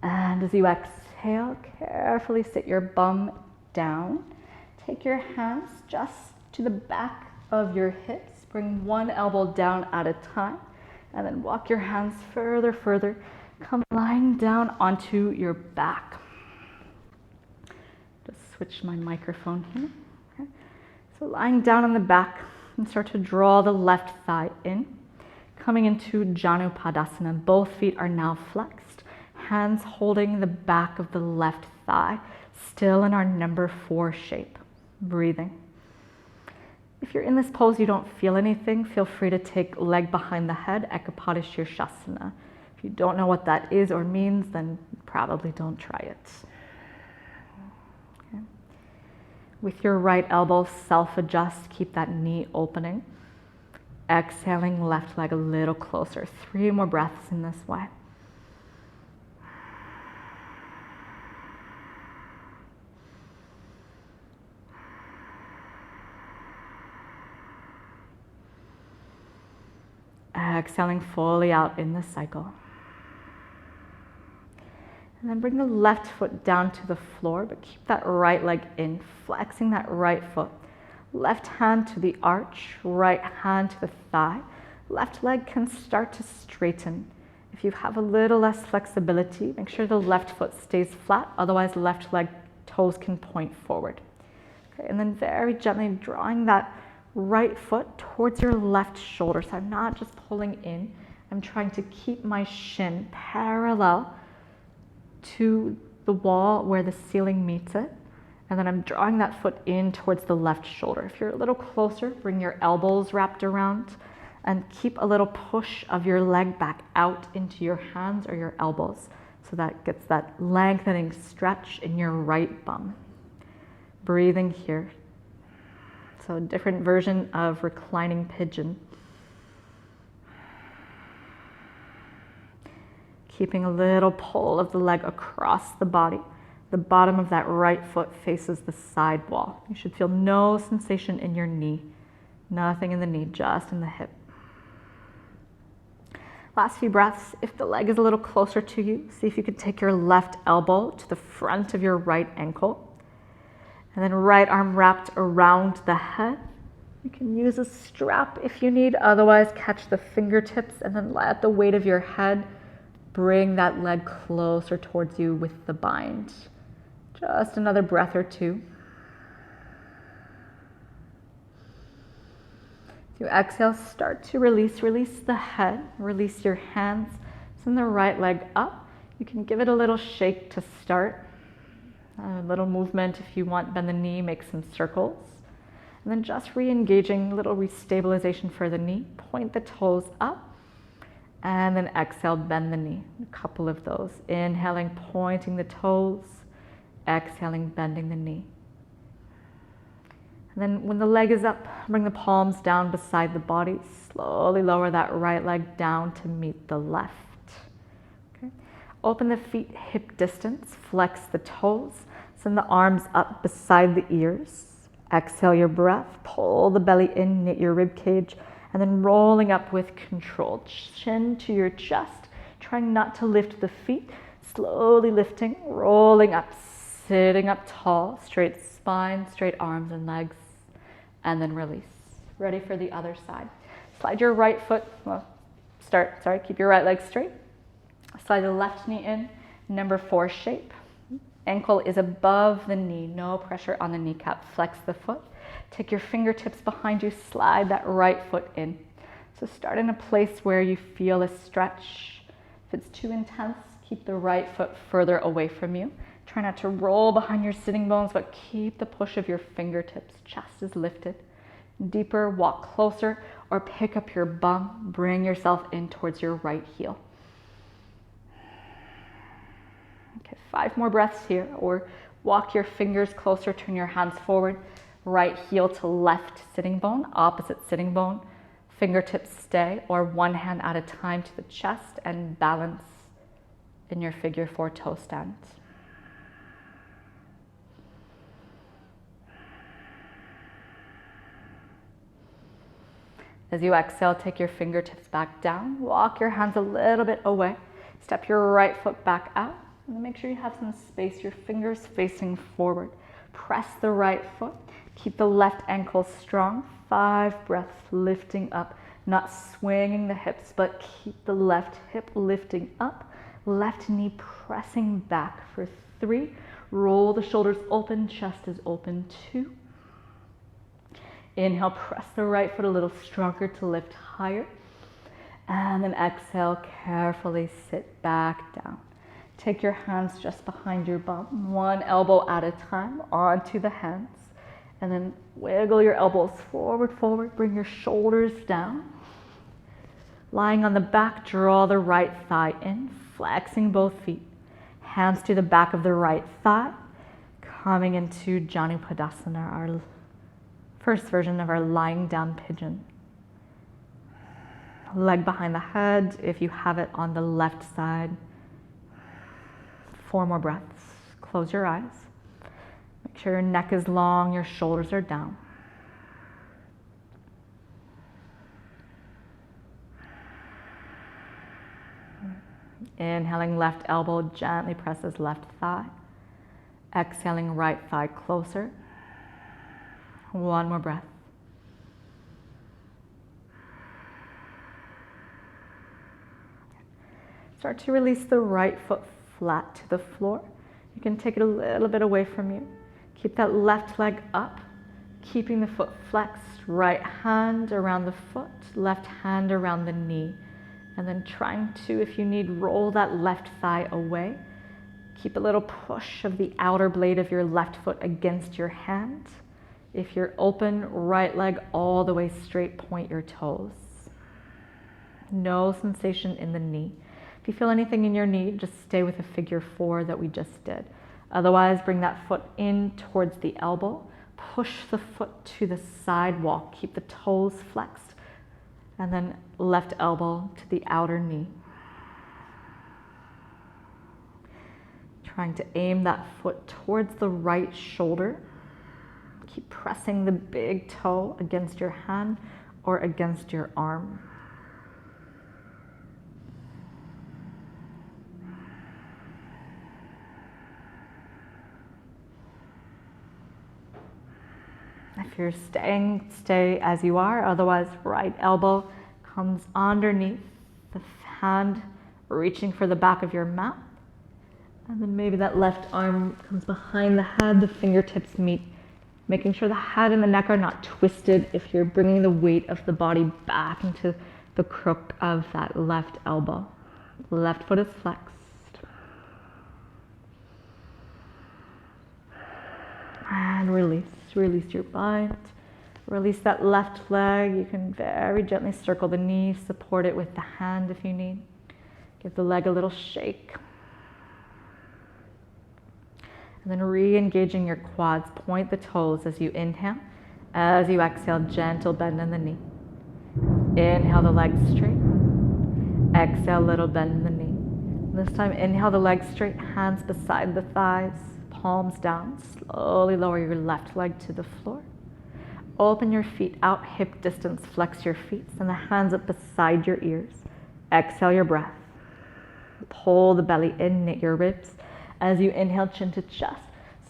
And as you exhale, carefully sit your bum down. Take your hands just to the back of your hips. Bring one elbow down at a time. And then walk your hands further. Come lying down onto your back. Just switch my microphone here. Okay. So lying down on the back and start to draw the left thigh in. Coming into Janu Padmasana. Both feet are now flexed. Hands holding the back of the left thigh. Still in our number 4 shape. Breathing. If you're in this pose, you don't feel anything, feel free to take leg behind the head, Ekapada Shirshasana. If you don't know what that is or means, then probably don't try it. Okay. With your right elbow, self-adjust, keep that knee opening. Exhaling, left leg a little closer. 3 more breaths in this way. Exhaling fully out in the cycle. And then bring the left foot down to the floor, but keep that right leg in, flexing that right foot. Left hand to the arch, right hand to the thigh. Left leg can start to straighten. If you have a little less flexibility, make sure the left foot stays flat, otherwise left leg toes can point forward. Okay, and then very gently drawing that right foot towards your left shoulder. So I'm not just pulling in, I'm trying to keep my shin parallel to the wall where the ceiling meets it. And then I'm drawing that foot in towards the left shoulder. If you're a little closer, bring your elbows wrapped around and keep a little push of your leg back out into your hands or your elbows. So that gets that lengthening stretch in your right bum. Breathing here. So a different version of reclining pigeon. Keeping a little pull of the leg across the body. The bottom of that right foot faces the side wall. You should feel no sensation in your knee. Nothing in the knee, just in the hip. Last few breaths. If the leg is a little closer to you, see if you can take your left elbow to the front of your right ankle. And then right arm wrapped around the head. You can use a strap if you need, otherwise catch the fingertips and then let the weight of your head bring that leg closer towards you with the bind. Just another breath or two. As you exhale, start to release the head, release your hands. Send the right leg up. You can give it a little shake to start. A little movement if you want, bend the knee, make some circles. And then just re-engaging, a little restabilization for the knee. Point the toes up. And then exhale, bend the knee. A couple of those. Inhaling, pointing the toes. Exhaling, bending the knee. And then when the leg is up, bring the palms down beside the body. Slowly lower that right leg down to meet the left. Okay. Open the feet hip distance. Flex the toes. Send the arms up beside the ears. Exhale your breath. Pull the belly in, knit your rib cage. And then rolling up with control. Chin to your chest. Trying not to lift the feet. Slowly lifting, rolling up, sitting up tall. Straight spine, straight arms and legs. And then release. Ready for the other side. Slide your right foot, keep your right leg straight. Slide the left knee in, number 4 shape. Ankle is above the knee, no pressure on the kneecap. Flex the foot. Take your fingertips behind you, slide that right foot in. So start in a place where you feel a stretch. If it's too intense, keep the right foot further away from you. Try not to roll behind your sitting bones, but keep the push of your fingertips. Chest is lifted. Deeper, walk closer, or pick up your bum. Bring yourself in towards your right heel. Okay, 5 more breaths here, or walk your fingers closer, turn your hands forward. Right heel to left sitting bone, opposite sitting bone. Fingertips stay, or one hand at a time to the chest and balance in your figure 4 toe stand. As you exhale, take your fingertips back down. Walk your hands a little bit away. Step your right foot back out. And make sure you have some space, your fingers facing forward. Press the right foot. Keep the left ankle strong. 5 breaths, lifting up. Not swinging the hips, but keep the left hip lifting up. Left knee pressing back for 3. Roll the shoulders open, chest is open. 2. Inhale, press the right foot a little stronger to lift higher. And then exhale, carefully sit back down. Take your hands just behind your bum, one elbow at a time onto the hands. And then wiggle your elbows forward, forward. Bring your shoulders down. Lying on the back, draw the right thigh in, flexing both feet. Hands to the back of the right thigh. Coming into Janu Padmasana, our first version of our lying down pigeon. Leg behind the head if you have it on the left side. 4 more breaths. Close your eyes. Make sure your neck is long, your shoulders are down. Inhaling, left elbow gently presses left thigh. Exhaling, right thigh closer. 1 more breath. Start to release the right foot flat to the floor. You can take it a little bit away from you. Keep that left leg up, keeping the foot flexed. Right hand around the foot, left hand around the knee. And then trying to, if you need, roll that left thigh away. Keep a little push of the outer blade of your left foot against your hand. If you're open, right leg all the way straight, point your toes. No sensation in the knee. If you feel anything in your knee, just stay with the figure 4 that we just did. Otherwise, bring that foot in towards the elbow. Push the foot to the sidewalk. Keep the toes flexed. And then left elbow to the outer knee. Trying to aim that foot towards the right shoulder. Keep pressing the big toe against your hand or against your arm. If you're staying, stay as you are. Otherwise, right elbow comes underneath the hand, reaching for the back of your mat. And then maybe that left arm comes behind the head, the fingertips meet, making sure the head and the neck are not twisted if you're bringing the weight of the body back into the crook of that left elbow. Left foot is flexed. And release. Release your bind. Release that left leg. You can very gently circle the knee, support it with the hand if you need. Give the leg a little shake. And then re-engaging your quads. Point the toes as you inhale. As you exhale, gentle bend in the knee. Inhale the leg straight. Exhale, little bend in the knee. This time, inhale the leg straight, hands beside the thighs. Palms down, slowly lower your left leg to the floor. Open your feet out, hip distance, flex your feet, send the hands up beside your ears. Exhale your breath. Pull the belly in, knit your ribs. As you inhale, chin to chest,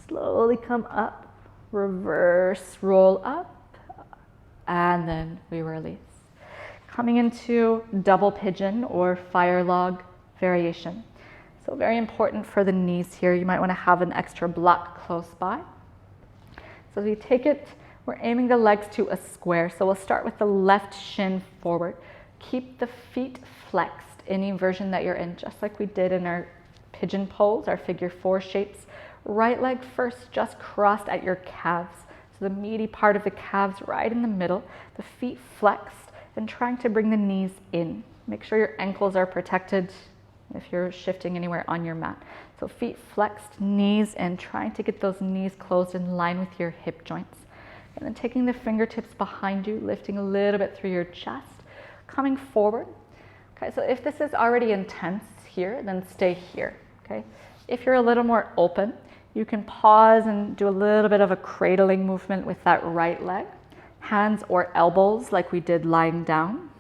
slowly come up, reverse, roll up, and then we release. Coming into double pigeon or firelog variation. So very important for the knees here. You might want to have an extra block close by. So as we take it, we're aiming the legs to a square. So we'll start with the left shin forward. Keep the feet flexed, any version that you're in, just like we did in our pigeon pose, our figure 4 shapes. Right leg first, just crossed at your calves. So the meaty part of the calves right in the middle, the feet flexed, and trying to bring the knees in. Make sure your ankles are protected if you're shifting anywhere on your mat. So feet flexed, knees in, trying to get those knees closed in line with your hip joints. And then taking the fingertips behind you, lifting a little bit through your chest, coming forward. Okay, so if this is already intense here, then stay here, okay? If you're a little more open, you can pause and do a little bit of a cradling movement with that right leg. Hands or elbows like we did lying down,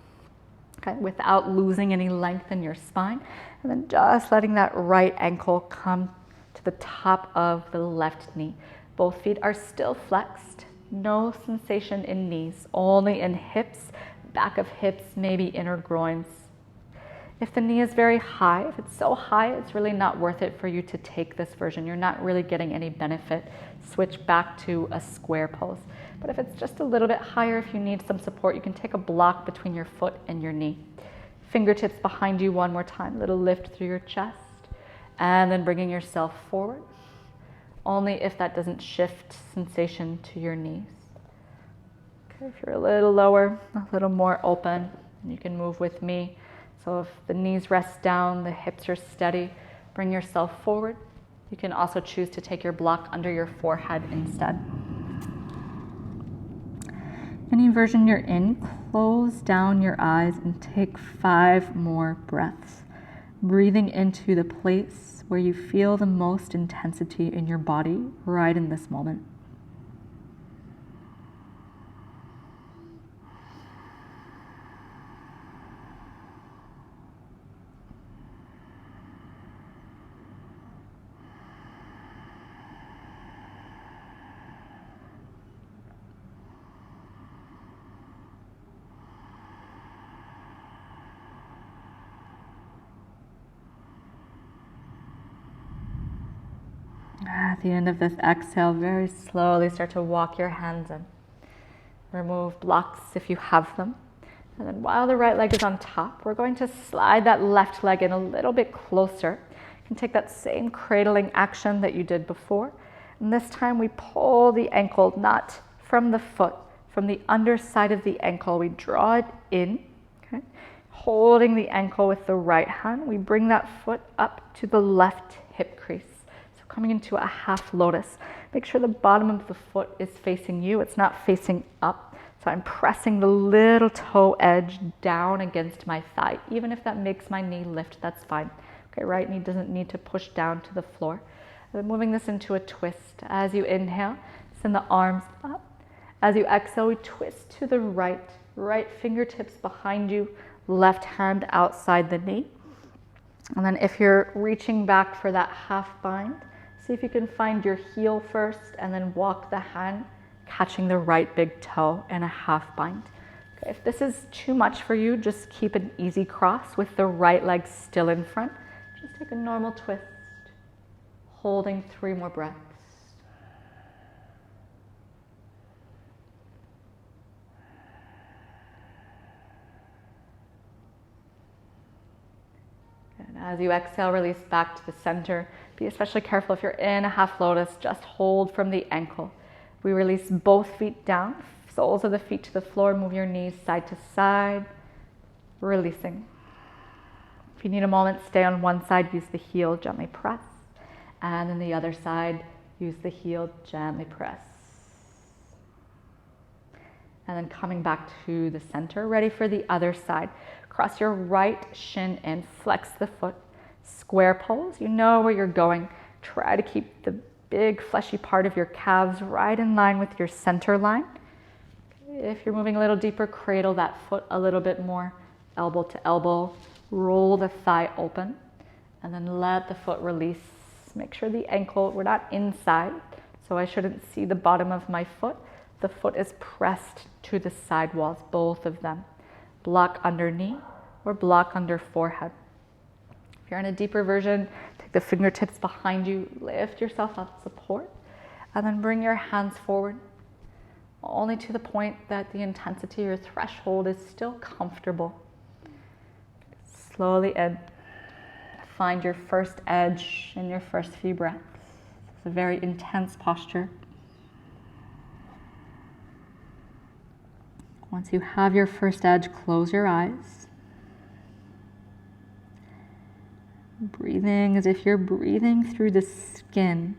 okay, without losing any length in your spine. And then just letting that right ankle come to the top of the left knee. Both feet are still flexed. No sensation in knees, only in hips, back of hips, maybe inner groins. If the knee is very high, if it's so high, it's really not worth it for you to take this version. You're not really getting any benefit. Switch back to a square pose. But if it's just a little bit higher, if you need some support, you can take a block between your foot and your knee. Fingertips behind you one more time, little lift through your chest, and then bringing yourself forward. only if that doesn't shift sensation to your knees. Okay, if you're a little lower, a little more open, you can move with me. So if the knees rest down, the hips are steady, bring yourself forward. You can also choose to take your block under your forehead instead. Any version you're in, close down your eyes and take 5 more breaths, breathing into the place where you feel the most intensity in your body right in this moment. At the end of this exhale, very slowly start to walk your hands in. Remove blocks if you have them. And then while the right leg is on top, we're going to slide that left leg in a little bit closer. You can take that same cradling action that you did before. And this time we pull the ankle, not from the foot, from the underside of the ankle. We draw it in, okay? Holding the ankle with the right hand, we bring that foot up to the left hip crease. Coming into a half lotus. Make sure the bottom of the foot is facing you. It's not facing up. So I'm pressing the little toe edge down against my thigh. Even if that makes my knee lift, that's fine. Okay, right knee doesn't need to push down to the floor. And then moving this into a twist. As you inhale, send the arms up. As you exhale, we twist to the right. Right fingertips behind you, left hand outside the knee. And then if you're reaching back for that half bind, see if you can find your heel first and then walk the hand, catching the right big toe in a half bind. Okay, if this is too much for you, just keep an easy cross with the right leg still in front. Just take a normal twist, holding 3 more breaths. And as you exhale, release back to the center. Be especially careful if you're in a half lotus, just hold from the ankle. We release both feet down, soles of the feet to the floor, move your knees side to side, releasing. If you need a moment, stay on one side, use the heel, gently press. And then the other side, use the heel, gently press. And then coming back to the center, ready for the other side. Cross your right shin in, flex the foot. Square pose, you know where you're going. Try to keep the big fleshy part of your calves right in line with your center line. If you're moving a little deeper, cradle that foot a little bit more, elbow to elbow. Roll the thigh open and then let the foot release. Make sure the ankle, we're not inside, so I shouldn't see the bottom of my foot. The foot is pressed to the side walls, both of them. Block under knee or block under forehead. If you're in a deeper version, take the fingertips behind you, lift yourself up, support, and then bring your hands forward, only to the point that the intensity or threshold is still comfortable. Slowly in. Find your first edge in your first few breaths. It's a very intense posture. Once you have your first edge, close your eyes. Breathing as if you're breathing through the skin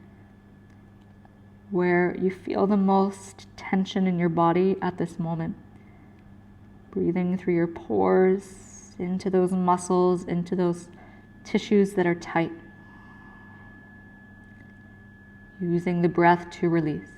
where you feel the most tension in your body at this moment. Breathing through your pores, into those muscles, into those tissues that are tight. Using the breath to release.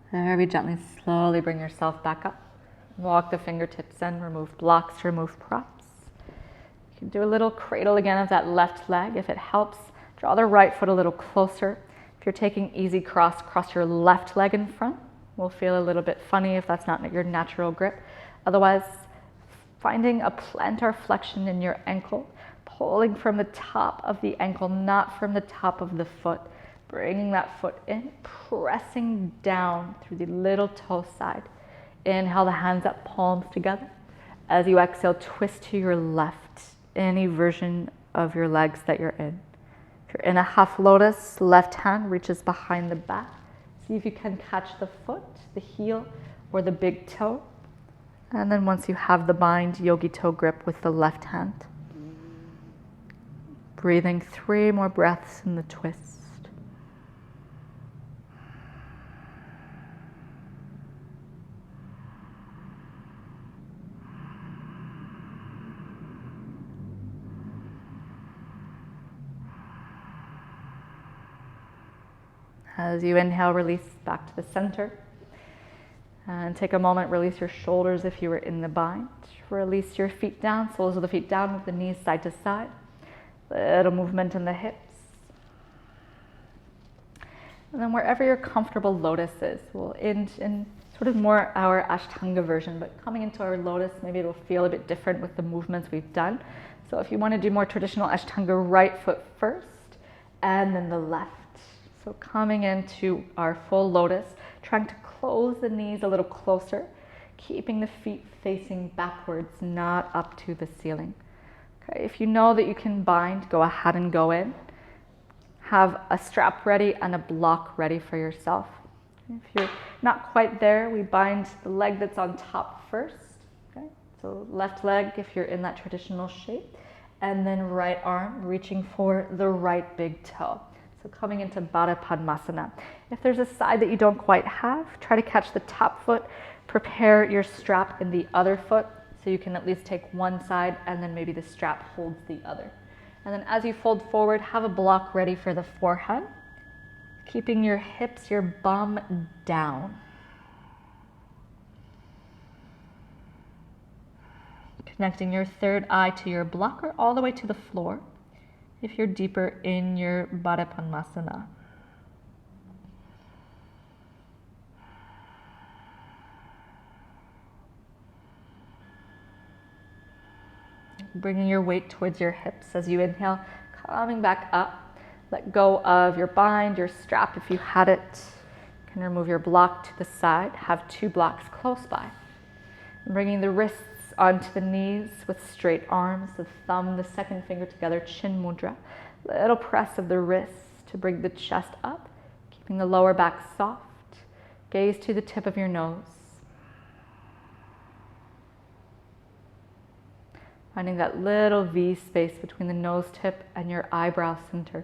Very gently, slowly bring yourself back up. Walk the fingertips in, remove blocks, remove props. You can do a little cradle again of that left leg. If it helps, draw the right foot a little closer. If you're taking easy cross, cross your left leg in front. Will feel a little bit funny if that's not your natural grip. Otherwise, finding a plantar flexion in your ankle, pulling from the top of the ankle, not from the top of the foot. Bringing that foot in, pressing down through the little toe side. Inhale the hands up, palms together. As you exhale, twist to your left, any version of your legs that you're in. If you're in a half lotus, left hand reaches behind the back. See if you can catch the foot, the heel, or the big toe. And then once you have the bind, yogi toe grip with the left hand. Breathing 3 more breaths in the twist. As you inhale, release back to the center. And take a moment, release your shoulders if you were in the bind. Release your feet down, soles of the feet down with the knees side to side. Little movement in the hips. And then wherever your comfortable lotus is, we'll end in sort of more our Ashtanga version, but coming into our lotus, maybe it'll feel a bit different with the movements we've done. So if you want to do more traditional Ashtanga, right foot first, and then the left. So coming into our full lotus, trying to close the knees a little closer, keeping the feet facing backwards, not up to the ceiling. Okay, if you know that you can bind, go ahead and go in. Have a strap ready and a block ready for yourself. If you're not quite there, we bind the leg that's on top first. Okay, so left leg if you're in that traditional shape, and then right arm reaching for the right big toe. So coming into Padmasana. If there's a side that you don't quite have, try to catch the top foot. Prepare your strap in the other foot so you can at least take one side and then maybe the strap holds the other. And then as you fold forward, have a block ready for the forehead. Keeping your hips, your bum down. Connecting your third eye to your blocker all the way to the floor. If you're deeper in your Padmasana. Bringing your weight towards your hips as you inhale, coming back up. Let go of your bind, your strap if you had it. You can remove your block to the side. Have 2 blocks close by. And bringing the wrists onto the knees with straight arms, the thumb, the second finger together, chin mudra. Little press of the wrists to bring the chest up, keeping the lower back soft. Gaze to the tip of your nose. Finding that little V space between the nose tip and your eyebrow center.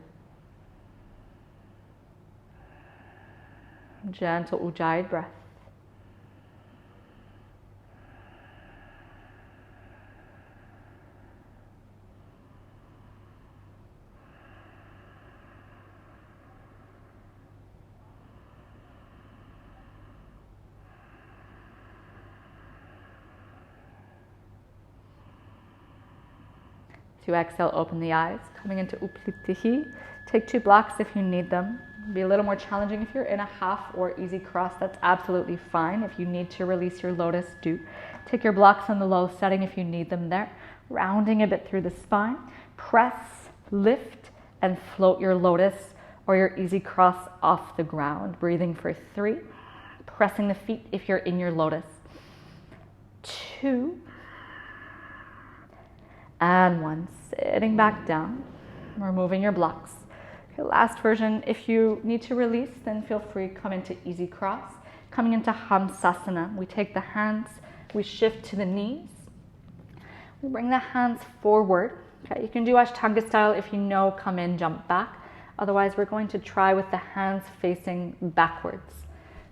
Gentle Ujjayi breath. To exhale, open the eyes. Coming into Upplitihi. Take 2 blocks if you need them. It'll be a little more challenging if you're in a half or easy cross. That's absolutely fine. If you need to release your lotus, do. Take your blocks on the low setting if you need them there. Rounding a bit through the spine. Press, lift, and float your lotus or your easy cross off the ground. Breathing for 3. Pressing the feet if you're in your lotus. 2. And 1, sitting back down, removing your blocks. Okay, last version, if you need to release, then feel free, come into easy cross. Coming into Hamsasana, we take the hands, we shift to the knees. We bring the hands forward. Okay, you can do Ashtanga style if you know, come in, jump back. Otherwise, we're going to try with the hands facing backwards.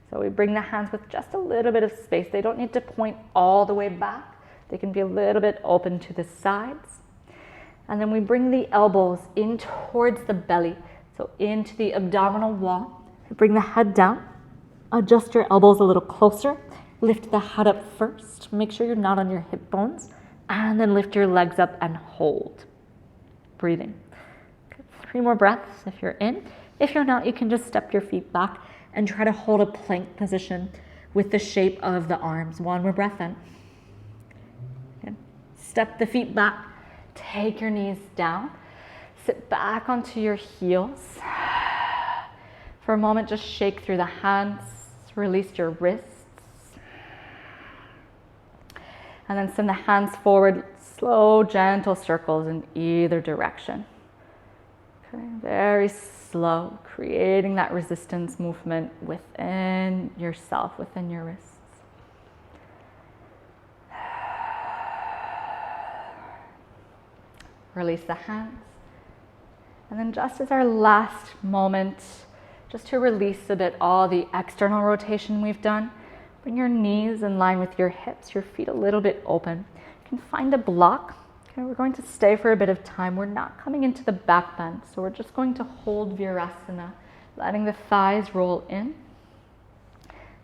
So we bring the hands with just a little bit of space. They don't need to point all the way back. They can be a little bit open to the sides. And then we bring the elbows in towards the belly, so into the abdominal wall. Bring the head down, adjust your elbows a little closer, lift the head up first, make sure you're not on your hip bones, and then lift your legs up and hold. Breathing. 3 more breaths if you're in. If you're not, you can just step your feet back and try to hold a plank position with the shape of the arms. 1 more breath in. Step the feet back, take your knees down, sit back onto your heels. For a moment, just shake through the hands, release your wrists. And then send the hands forward, slow, gentle circles in either direction. Okay, very slow, creating that resistance movement within yourself, within your wrists. Release the hands. And then just as our last moment, just to release a bit all the external rotation we've done, bring your knees in line with your hips, your feet a little bit open. You can find a block. Okay, we're going to stay for a bit of time. We're not coming into the back bend, so we're just going to hold Virasana, letting the thighs roll in,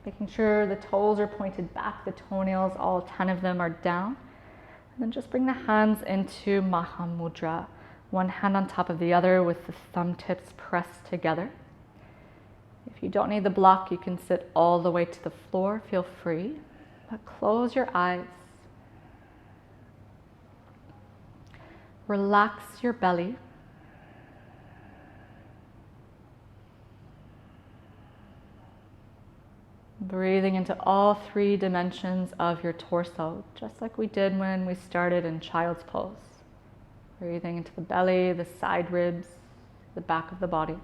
making sure the toes are pointed back, the toenails, all 10 of them are down. And then just bring the hands into Maha Mudra, one hand on top of the other with the thumb tips pressed together. If you don't need the block, you can sit all the way to the floor, feel free, but close your eyes. Relax your belly. Breathing into all 3 dimensions of your torso, just like we did when we started in Child's Pose. Breathing into the belly, the side ribs, the back of the body.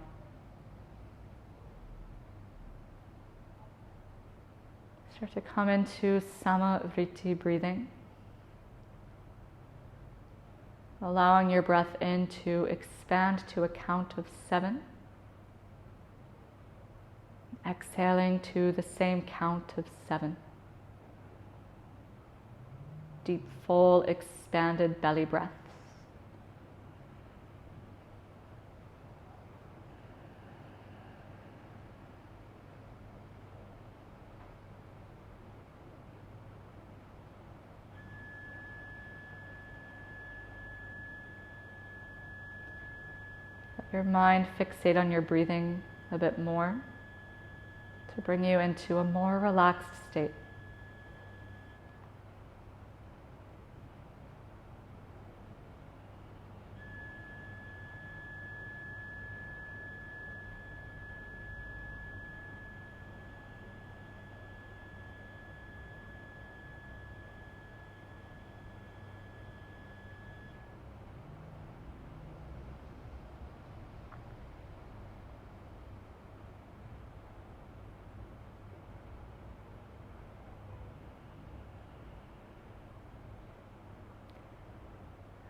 Start to come into Sama Vritti breathing. Allowing your breath in to expand to a count of 7. Exhaling to the same count of 7. Deep, full, expanded belly breaths. Let your mind fixate on your breathing a bit more, to bring you into a more relaxed state.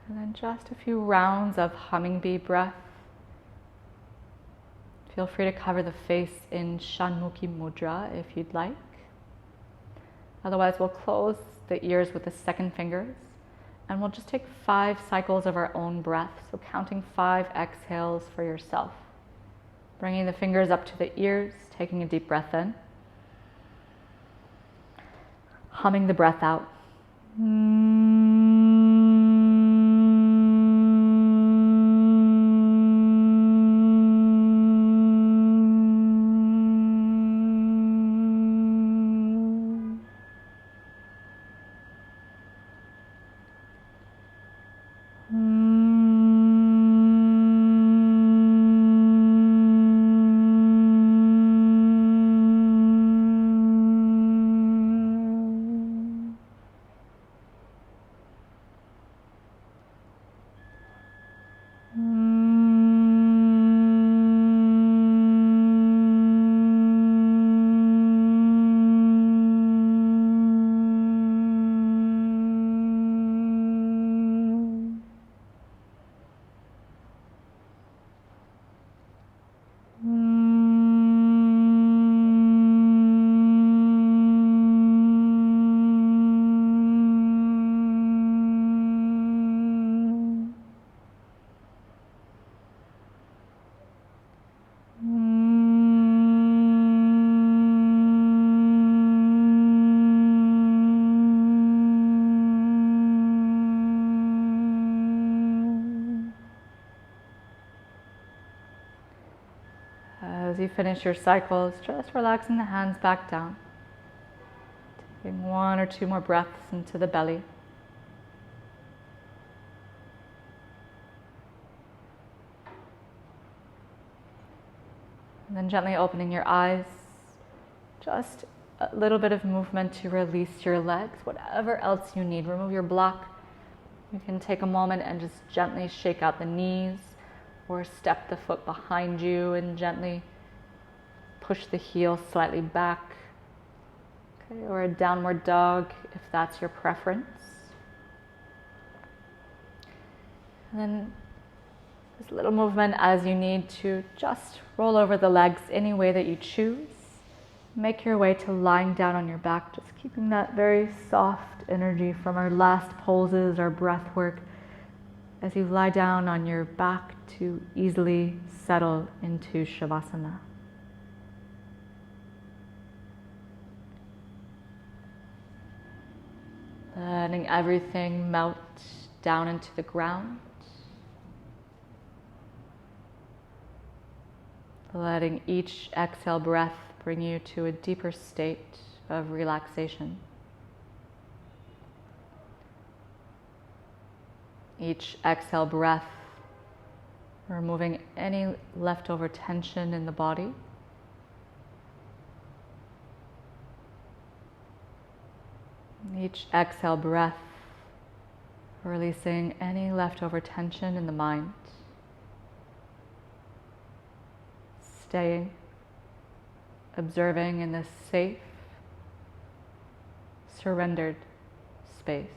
And then just a few rounds of hummingbee breath. Feel free to cover the face in Shanmukhi Mudra if you'd like. Otherwise, we'll close the ears with the second fingers and we'll just take 5 cycles of our own breath. So counting 5 exhales for yourself. Bringing the fingers up to the ears, taking a deep breath in. Humming the breath out. As you finish your cycles, just relaxing the hands back down. Taking 1 or 2 more breaths into the belly. And then gently opening your eyes, just a little bit of movement to release your legs, whatever else you need. Remove your block. You can take a moment and just gently shake out the knees or step the foot behind you and gently push the heel slightly back. Okay, or a downward dog if that's your preference. And then just a little movement as you need to just roll over the legs any way that you choose. Make your way to lying down on your back, just keeping that very soft energy from our last poses, our breath work, as you lie down on your back to easily settle into Shavasana. Letting everything melt down into the ground. Letting each exhale breath bring you to a deeper state of relaxation. Each exhale breath, removing any leftover tension in the body. Each exhale breath, releasing any leftover tension in the mind. Staying, observing in this safe, surrendered space.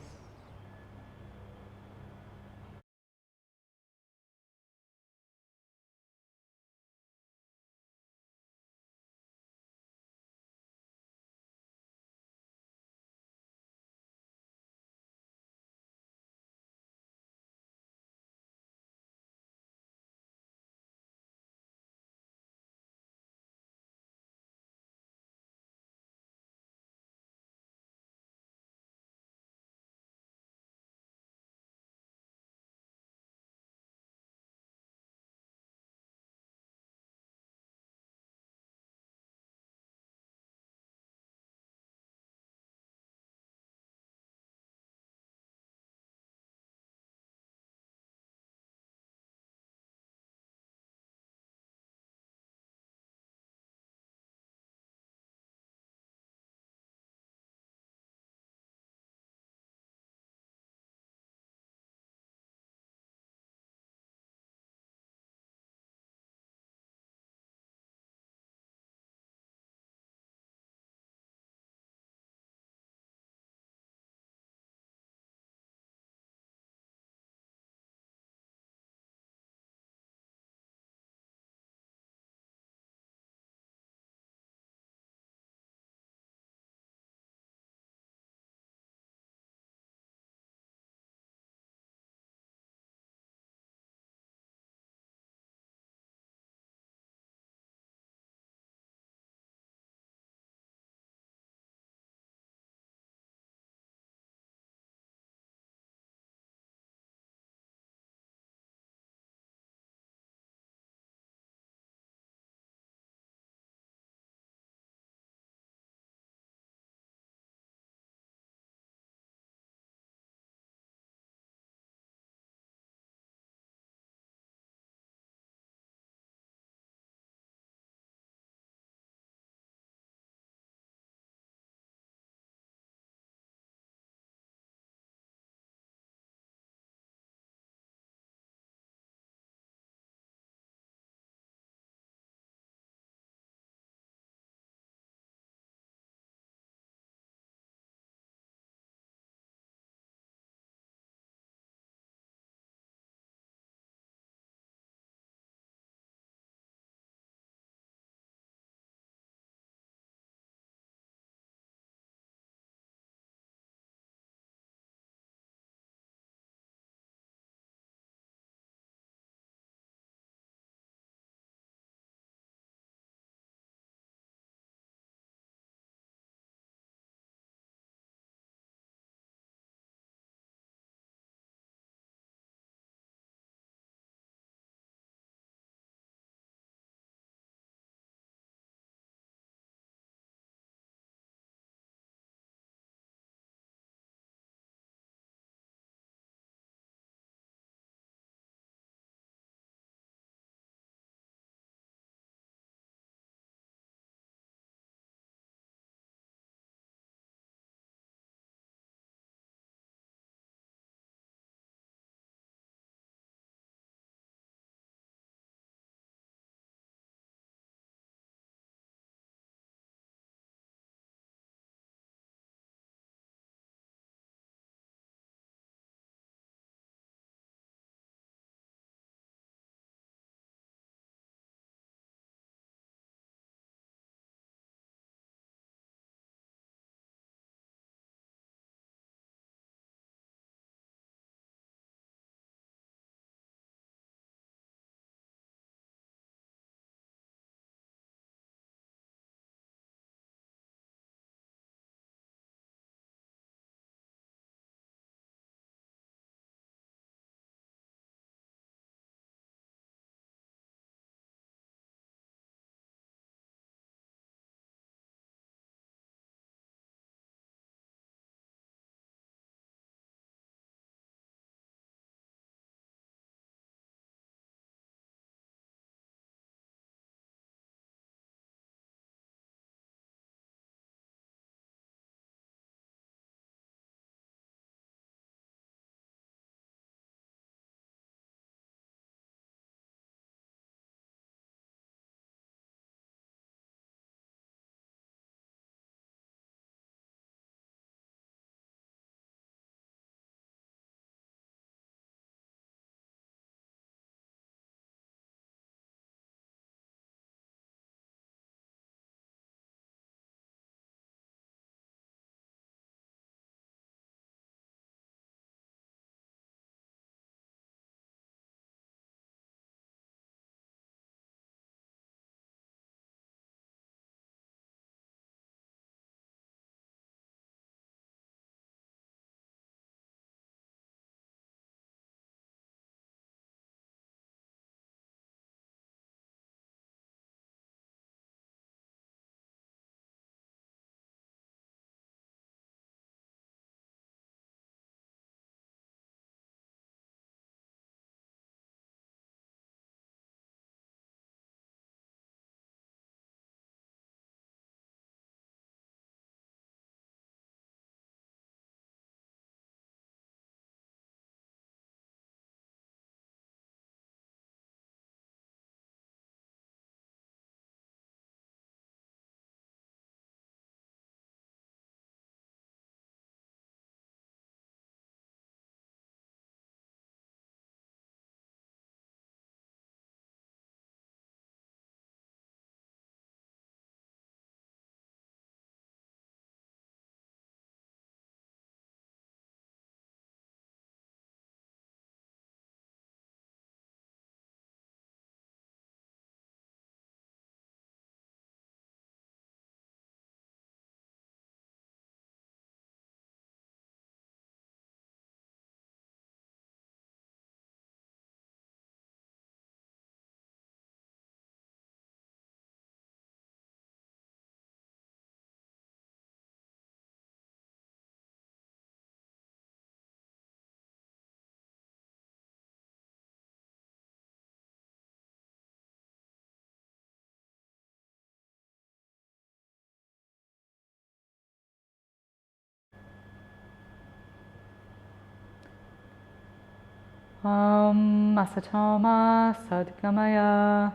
Asatoma Sadgamaya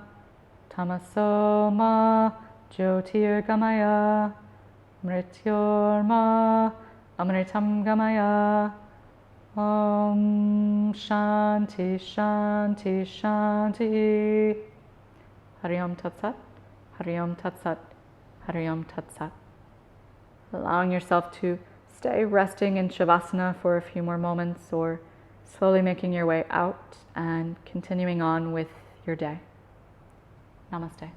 Tamasoma Jyotirgamaya Mrityorma Amritam Gamaya. Shanti Shanti Shanti. Hari Om Tat Sat, Hari Om Tat Sat, Hari Om Tat Sat. Allowing yourself to stay resting in Shavasana for a few more moments, or slowly making your way out and continuing on with your day. Namaste.